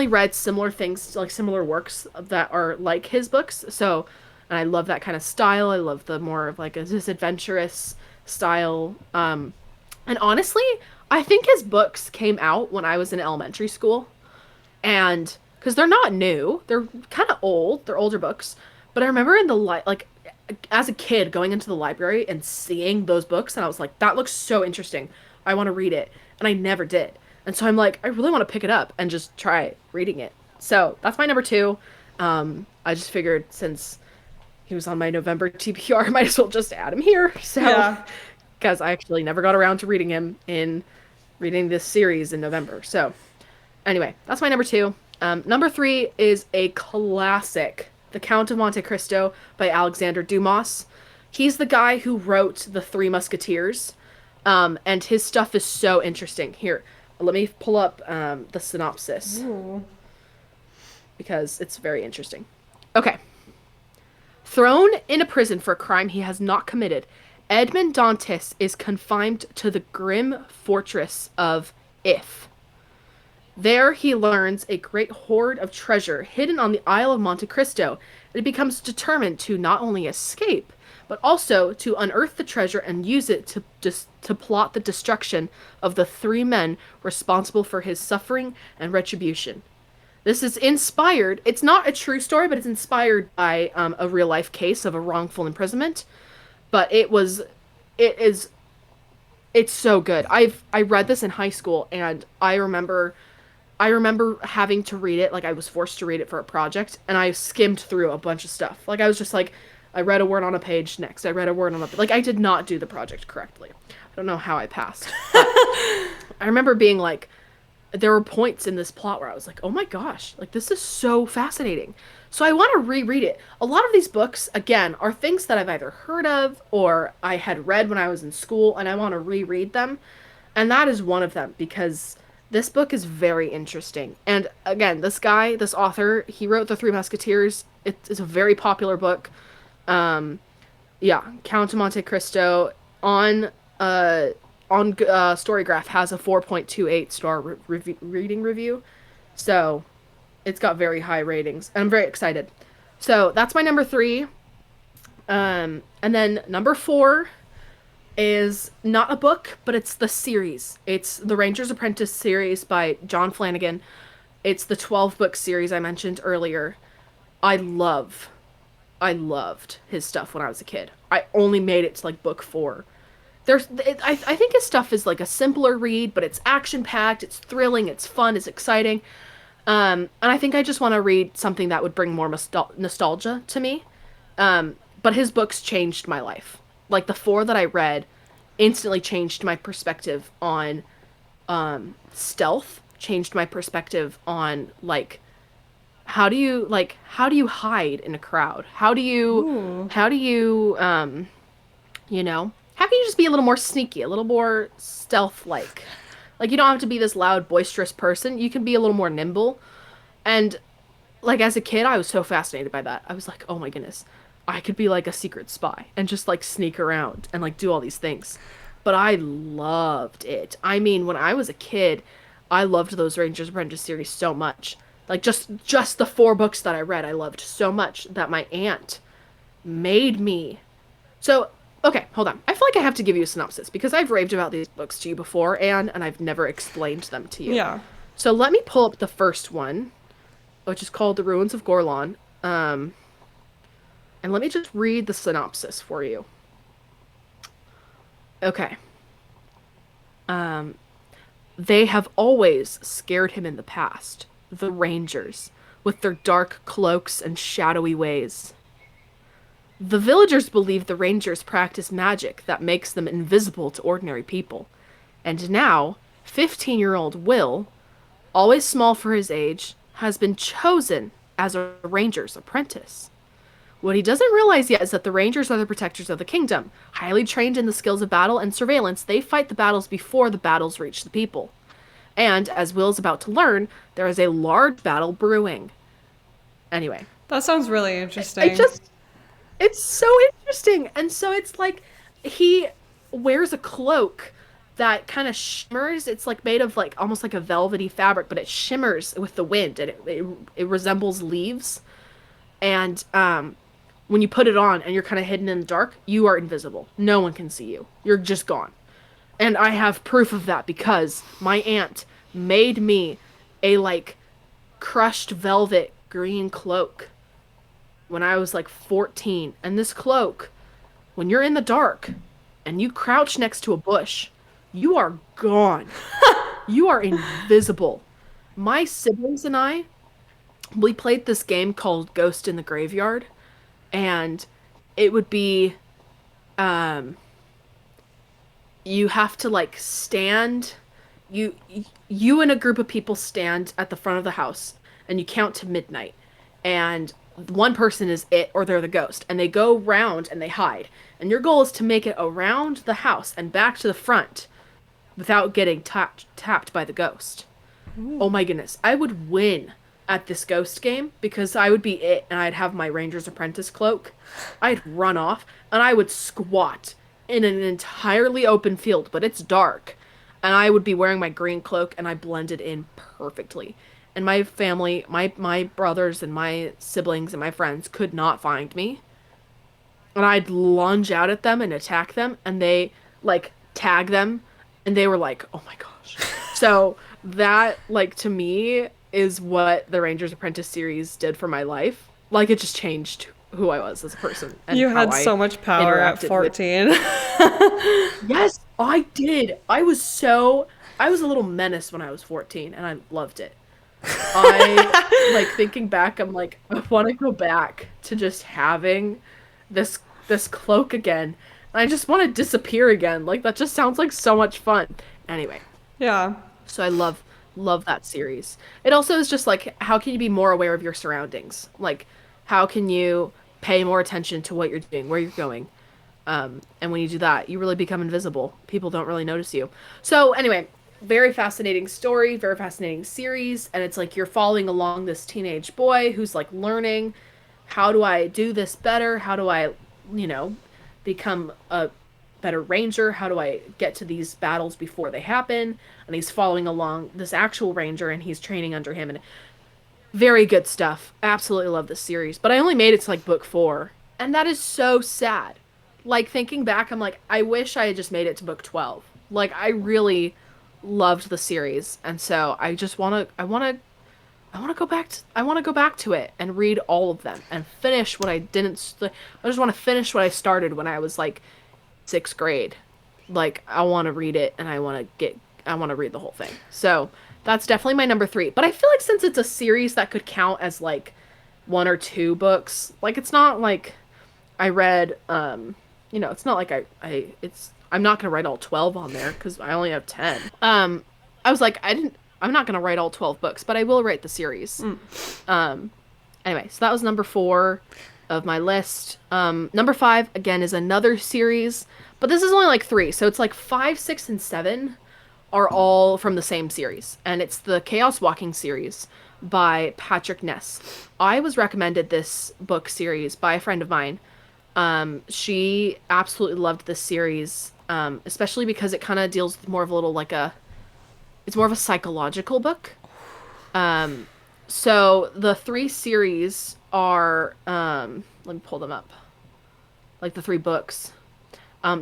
read similar things, like similar works that are like his books. So, and I love that kind of style. I love the more of like a this adventurous style. And honestly, I think his books came out when I was in elementary school, and because they're not new, they're kind of old. They're older books, but I remember in the like as a kid going into the library and seeing those books, and I was like, that looks so interesting. I want to read it, and I never did. And so I'm like, I really want to pick it up and just try reading it. So that's my number two. I just figured since he was on my November TBR, I might as well just add him here. So, Yeah. because I actually never got around to reading this series in November. So, anyway, that's my number two. Number three is a classic, The Count of Monte Cristo by Alexander Dumas. He's the guy who wrote The Three Musketeers, and his stuff is so interesting. Here, let me pull up the synopsis Ooh. because it's very interesting. Okay. Thrown in a prison for a crime he has not committed, Edmond Dantes is confined to the grim fortress of If. There he learns a great hoard of treasure hidden on the Isle of Monte Cristo, and he becomes determined to not only escape, but also to unearth the treasure and use it to plot the destruction of the three men responsible for his suffering and retribution. This is inspired, it's not a true story, but it's inspired by a real life case of a wrongful imprisonment. but it is it's so good. I read this in high school, and I remember having to read it, like I was forced to read it for a project, and I skimmed through a bunch of stuff. Like I was just like, I read a word on a page, next I read a word on a, like I did not do the project correctly. I don't know how I passed, but I remember being like, there were points in this plot where I was like, oh my gosh, like this is so fascinating. So I want to reread it. A lot of these books, again, are things that I've either heard of or I had read when I was in school, and I want to reread them. And that is one of them because this book is very interesting. And again, this guy, this author, he wrote The Three Musketeers. It is a very popular book. Um, yeah, Count of Monte Cristo on uh Storygraph has a 4.28 star reading review. So, it's got very high ratings, and I'm very excited. So, that's my number 3. And then number 4 is not a book, but it's the series. It's the Ranger's Apprentice series by John Flanagan. It's the 12 book series I mentioned earlier. I love I loved his stuff when I was a kid. I only made it to like book 4. I think his stuff is like a simpler read, but it's action packed, it's thrilling, it's fun, it's exciting. And I think I just want to read something that would bring more nostalgia to me. But his books changed my life. Like the 4 that I read instantly changed my perspective on stealth, changed my perspective on how do you hide in a crowd? Ooh. How do you you know, how can you just be a little more sneaky, a little more stealth like? Like you don't have to be this loud, boisterous person. You can be a little more nimble. And like as a kid, I was so fascinated by that. I was like, "Oh my goodness. I could be like a secret spy and just like sneak around and like do all these things." But I loved it. I mean, when I was a kid, I loved those Ranger's Apprentice series so much. Like just the 4 books that I read, I loved so much that my aunt made me. So, okay, hold on. I feel like I have to give you a synopsis because I've raved about these books to you before, Anne, and I've never explained them to you. Yeah. So let me pull up the first one, which is called The Ruins of Gorlon. Um, and let me just read the synopsis for you. Okay. Um, they have always scared him in the past, the Rangers, with their dark cloaks and shadowy ways. The villagers believe the Rangers practice magic that makes them invisible to ordinary people. And now, 15-year-old Will, always small for his age, has been chosen as a Ranger's apprentice. What he doesn't realize yet is that the Rangers are the protectors of the kingdom. Highly trained in the skills of battle and surveillance, they fight the battles before the battles reach the people. And, as Will's about to learn, there is a large battle brewing. Anyway, That sounds really I interesting. just it's so interesting. And so it's like he wears a cloak that kind of shimmers. It's like made of like almost like a velvety fabric, but it shimmers with the wind, and it resembles leaves. And when you put it on and you're kind of hidden in the dark, you are invisible. No one can see you. You're just gone. And I have proof of that because my aunt made me a like crushed velvet green cloak when I was like 14. And this cloak, when you're in the dark and you crouch next to a bush, you are gone. You are invisible. My siblings and I, we played this game called Ghost in the Graveyard, and it would be um you have to like stand you you and a group of people stand at the front of the house and you count to midnight, and one person is it or they're the ghost, and they go round and they hide, and your goal is to make it around the house and back to the front without getting tapped by the ghost. Oh my goodness, I would win at this ghost game because I would be it and I'd have my Ranger's Apprentice cloak. I'd run off and I would squat in an entirely open field, but it's dark. And I would be wearing my green cloak and I blended in perfectly. And my family, my brothers and my siblings and my friends could not find me. And I'd lunge out at them and attack them, and they like tag them, and they were like, "Oh my gosh." So that like to me is what the Ranger's Apprentice series did for my life. Like it just changed who I was as a person and You how had I so much power at interacted with. 14. Yes, I did. I was a little menace when I was 14 and I loved it. I like thinking back, I'm like, I want to go back to just having this this cloak again. And I just want to disappear again. Like that just sounds like so much fun. Anyway, Yeah. so I love that series. It also is just like how can you be more aware of your surroundings? Like how can you pay more attention to what you're doing, where you're going? And when you do that, you really become invisible. People don't really notice you. So anyway, very fascinating story, very fascinating series, and it's like you're following along this teenage boy who's like learning how do I do this better? How do I, you know, become a better ranger? How do I get to these battles before they happen? And he's following along this actual ranger and he's training under him and very good stuff. Absolutely love this series. But I only made it to like book 4, and that is so sad. Like thinking back, I'm like I wish I had just made it to book 12. Like I really loved the series, and so I just want to I want to go back to I want to go back to it and read all of them and finish what I didn't I just want to finish what I started when I was like 6th grade. Like I want to read it and I want to read the whole thing. So, that's definitely my number 3. But I feel like since it's a series that could count as like 1 or 2 books, like it's not like I read it's not like I'm not going to write all 12 on there cuz I only have 10. I was like I'm not going to write all 12 books, but I will write the series. Um, anyway, so that was number 4 of my list. Number 5 again is another series, but this is only like 3, so it's like 5, 6, and 7 are all from the same series, and it's the Chaos Walking series by Patrick Ness. I was recommended this book series by a friend of mine. She absolutely loved this series, especially because it kind of deals with more of a little like a it's more of a psychological book. So the 3 series are let me pull them up. Like the 3 books.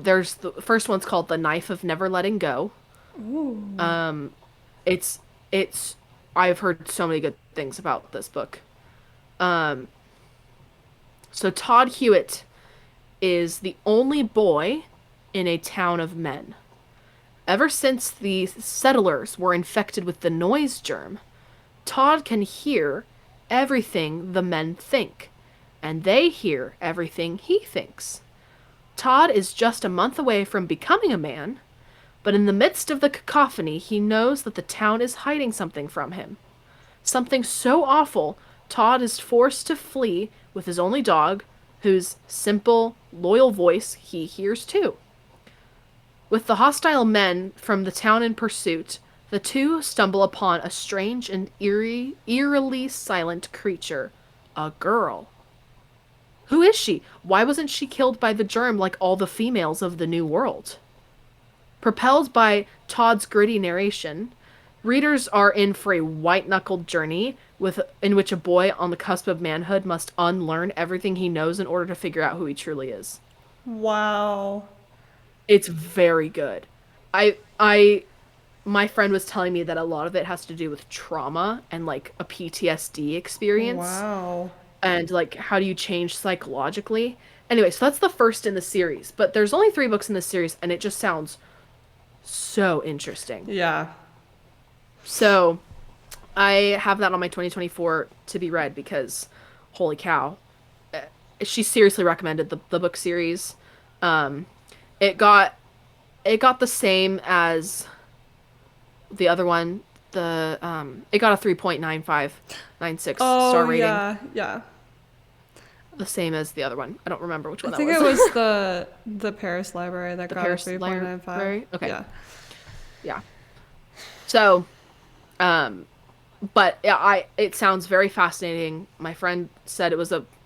There's the first one's called The Knife of Never Letting Go. Ooh. It's it's I've heard so many good things about this book. Um, so Todd Hewitt is the only boy in a town of men. Ever since the settlers were infected with the noise germ, Todd can hear everything the men think, and they hear everything he thinks. Todd is just a month away from becoming a man, but in the midst of the cacophony, he knows that the town is hiding something from him. Something so awful, Todd is forced to flee with his only dog, whose simple, loyal voice he hears too. With the hostile men from the town in pursuit, the two stumble upon a strange and eerily silent creature, a girl. Who is she? Why wasn't she killed by the germ like all the females of the New World? Propelled by Todd's gritty narration, readers are in for a white-knuckled journey in which a boy on the cusp of manhood must unlearn everything he knows in order to figure out who he truly is. Wow. It's very good. I my friend was telling me that a lot of it has to do with trauma and like a PTSD experience Wow. and like how do you change psychologically. Anyway, so that's the first in the series, but there's only 3 books in the series and it just sounds so interesting. Yeah. So, I have that on my 2024 to be read because holy cow. She seriously recommended the book series. Um it got the same as the other one. It got a 3.9596 Oh, star rating. yeah. Yeah. The same as the other one. I don't remember which I one that think was. it was the Paris Library that The got a Paris 3.95. Library? Okay. Yeah. Yeah. So, but yeah, it sounds very fascinating. My friend said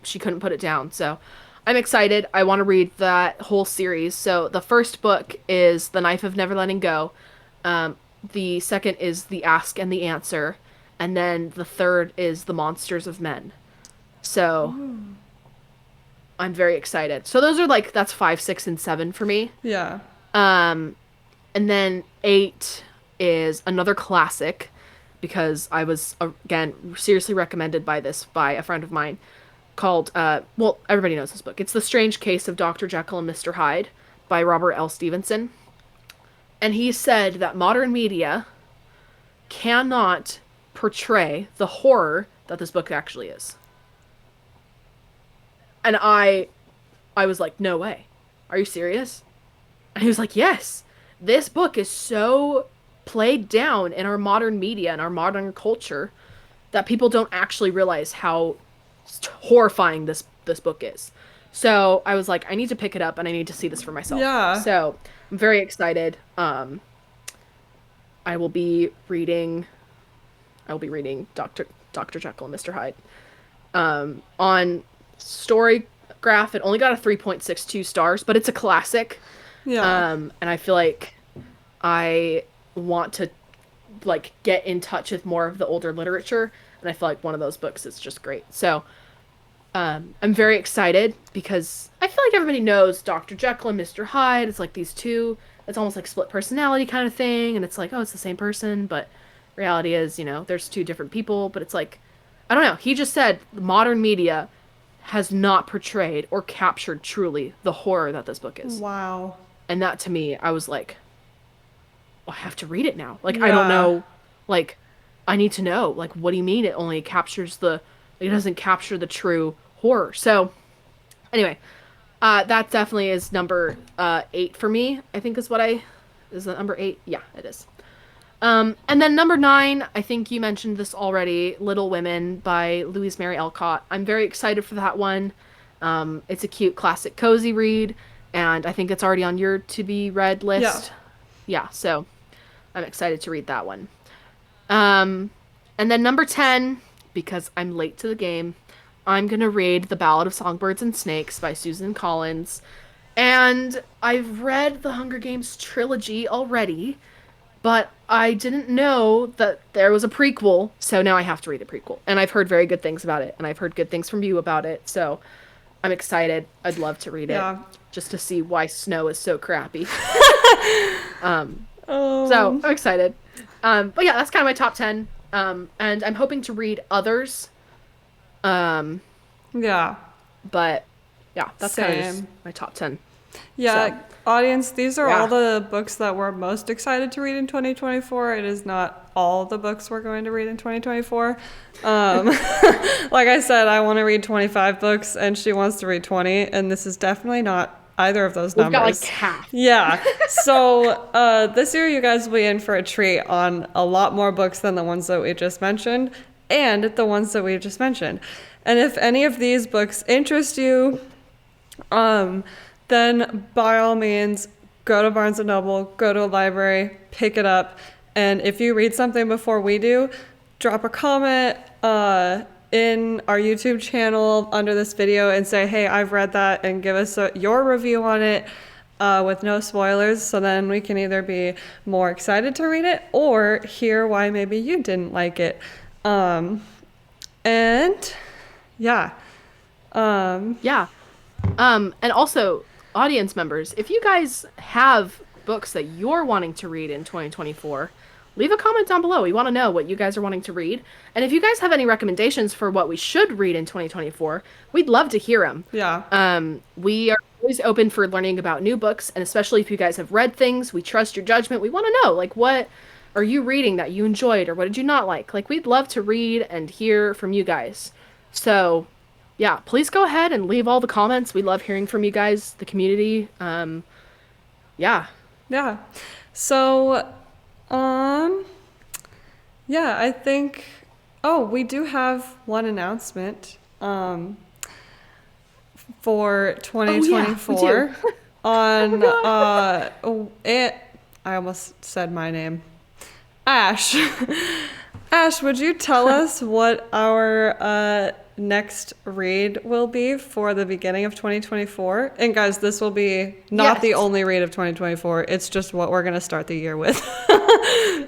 she couldn't put it down. So, I'm excited. I want to read that whole series. So, the first book is The Knife of Never Letting Go. The second is The Ask and the Answer, and then the third is The Monsters of Men. So, Ooh. I'm very excited. So those are like that's 5, 6, and 7 for me. Yeah. And then 8 is another classic because I was again seriously recommended by a friend of mine called, well, everybody knows this book. It's The Strange Case of Dr. Jekyll and Mr. Hyde by Robert L. Stevenson. And he said that modern media cannot portray the horror that this book actually is. And I was like, no way. Are you serious? And he was like, yes. This book is so played down in our modern media and our modern culture that people don't actually realize how horrifying this book is. So I was like, I need to pick it up and I need to see this for myself. Yeah. So I'm very excited. I will be reading. I will be reading Dr. Jekyll and Mr. Hyde. On Storygraph, it only got a 3.62 stars, but it's a classic. Yeah. And I feel like I want to like get in touch with more of the older literature, and I feel like one of those books is just great. So I'm very excited because I feel like everybody knows Dr. Jekyll and Mr. Hyde. It's like these two. It's almost like split personality kind of thing, and it's like, oh, it's the same person, but reality is, there's two different people. But it's like, I don't know. He just said modern media has not portrayed or captured truly the horror that this book is. Wow. And that to me, I was like, well, I have to read it now. Like, I don't Yeah. know. Like, I need to know. Like, what do you mean it only captures it doesn't capture the true horror? So, anyway, that definitely is number 8 for me. I think is that number 8? Yeah, it is. And then number 9, I think you mentioned this already, Little Women by Louise Mary Alcott. I'm very excited for that one. It's a cute classic cozy read, and I think it's already on your to be read Yeah. list. Yeah, so I'm excited to read that one. Um, and then number 10, because I'm late to the game, I'm going to read The Ballad of Songbirds and Snakes by Susan Collins. And I've read the Hunger Games trilogy already, but I didn't know that there was a prequel, so now I have to read the prequel. And I've heard very good things about it, and I've heard good things from you about it, so I'm excited. I'd love to read it Yeah. just to see why snow is so crappy. So Oh. I'm excited. But yeah, that's kind of my top 10. And I'm hoping to read others. Um, Yeah. but yeah, that's kind of just Same. my top 10. Yeah, So, audience, these are yeah. all the books that we're most excited to read in 2024. It is not all the books we're going to read in 2024. Like I said, I want to read 25 books and she wants to read 20, and this is definitely not either of those We've got numbers. like half. Yeah. So this year you guys will be in for a treat on a lot more books than the ones that we just mentioned and the ones that we just mentioned. And if any of these books interest you, then by all means, go to Barnes & Noble, go to a library, pick it up. And if you read something before we do, drop a comment in our YouTube channel under this video and say, hey, I've read that, and give us your review on it with no spoilers. So then we can either be more excited to read it or hear why maybe you didn't like it. And yeah. Yeah. And also, audience members, if you guys have books that you're wanting to read in 2024, leave a comment down below. We want to know what you guys are wanting to read. And if you guys have any recommendations for what we should read in 2024, we'd love to hear them. Yeah. We are always open for learning about new books, and especially if you guys have read things, we trust your judgment. We want to know, like, what are you reading that you enjoyed, or what did you not like? Like, we'd love to read and hear from you guys. So, yeah, please go ahead and leave all the comments. We love hearing from you guys, the community. Yeah. Yeah. So, yeah, I think, oh, we do have one announcement, for 2024 on, I almost said my name. Ash. Ash, would you tell us what our, next read will be for the beginning of 2024? And guys, this will be not the only read of 2024. It's just what we're going to start the year with.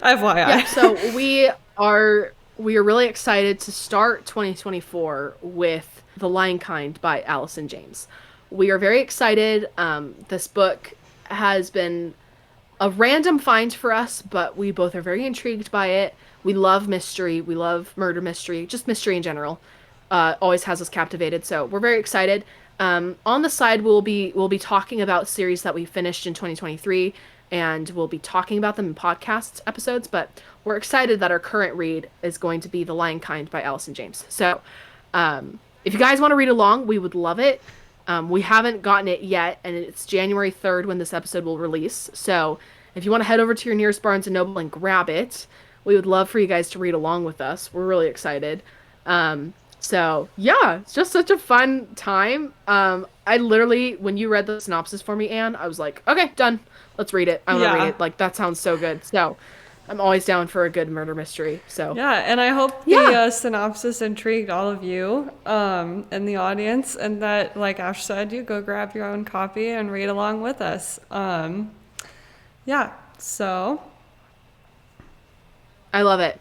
FYI. Yeah, so we are really excited to start 2024 with The Lionkind by Allison James. We are very excited. This book has been a random find for us, but we both are very intrigued by it. We love mystery. We love murder mystery, just mystery in general. always has us captivated. So we're very excited. On the side, we'll be talking about series that we finished in 2023, and we'll be talking about them in podcast episodes. But we're excited that our current read is going to be The Lion Kind by Allison James. So if you guys want to read along, we would love it. We haven't gotten it yet, and it's January 3rd when this episode will release. So if you want to head over to your nearest Barnes& and Noble and grab it, we would love for you guys to read along with us. We're really excited. So yeah, it's just such a fun time. I literally, when you read the synopsis for me, Anne, I was like, okay, done. Let's read it. I want to read Yeah. it. Like, that sounds so good. So I'm always down for a good murder mystery. So Yeah, and I hope the yeah, synopsis intrigued all of you in the audience, and that, like Ash said, you go grab your own copy and read along with us. Yeah, so I love it.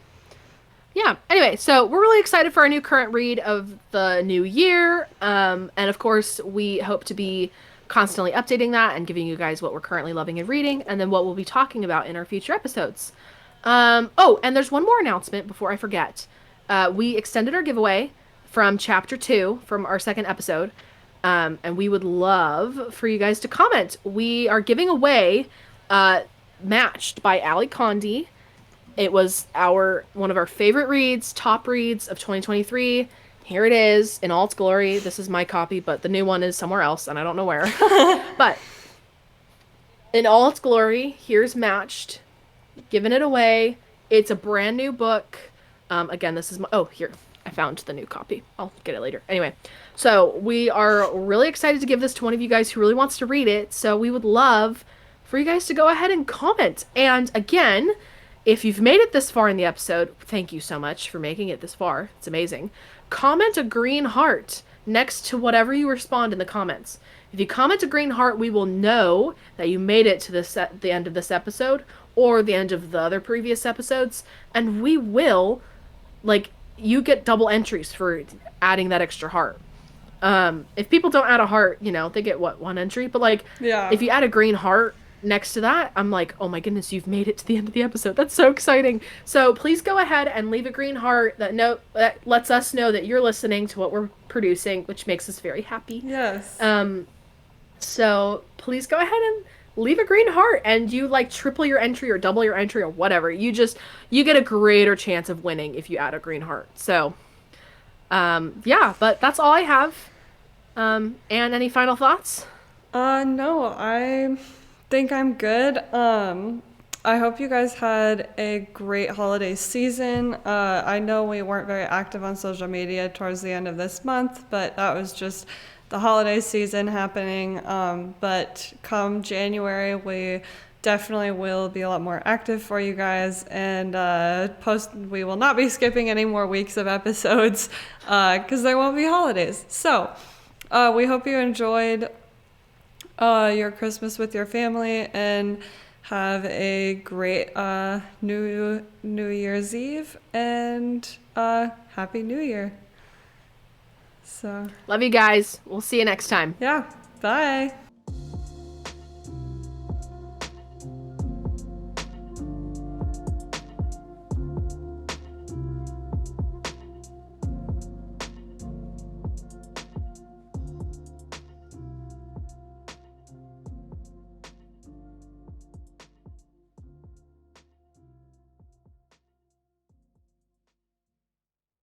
Yeah. Anyway, so we're really excited for our new current read of the new year. And of course, we hope to be constantly updating that and giving you guys what we're currently loving and reading, and then what we'll be talking about in our future episodes. Oh, and there's one more announcement before I forget. We extended our giveaway from chapter 2 from our second episode. And we would love for you guys to comment. We are giving away Matched by Ali Condi. It was our one of our favorite reads, top reads of 2023. Here it is in all its glory. This is my copy, but the new one is somewhere else, and I don't know where. But in all its glory, here's Matched, giving it away. It's a brand new book. Again, this is my. Oh, here. I found the new copy. I'll get it later. Anyway, so we are really excited to give this to one of you guys who really wants to read it. So we would love for you guys to go ahead and comment. And again, if you've made it this far in the episode, thank you so much for making it this far. It's amazing. Comment a green heart next to whatever you respond in the comments. If you comment a green heart, we will know that you made it to the end of this episode or the end of the other previous episodes, and we will, like, you get double entries for adding that extra heart. If people don't add a heart, they get what, one entry? But like, yeah. if you add a green heart next to that, I'm like, oh my goodness, you've made it to the end of the episode. That's so exciting. So please go ahead and leave a green heart that lets us know that you're listening to what we're producing, which makes us very happy. Yes. So please go ahead and leave a green heart, and you like triple your entry or double your entry or whatever. You get a greater chance of winning if you add a green heart. So yeah, but that's all I have. And any final thoughts? No, I think I'm good. I hope you guys had a great holiday season. I know we weren't very active on social media towards the end of this month, but that was just the holiday season happening. But come January, we definitely will be a lot more active for you guys, and we will not be skipping any more weeks of episodes because there won't be holidays. So we hope you enjoyed your Christmas with your family, and have a great New Year's Eve, and Happy New Year. So Love you guys. We'll see you next time. yeah, bye.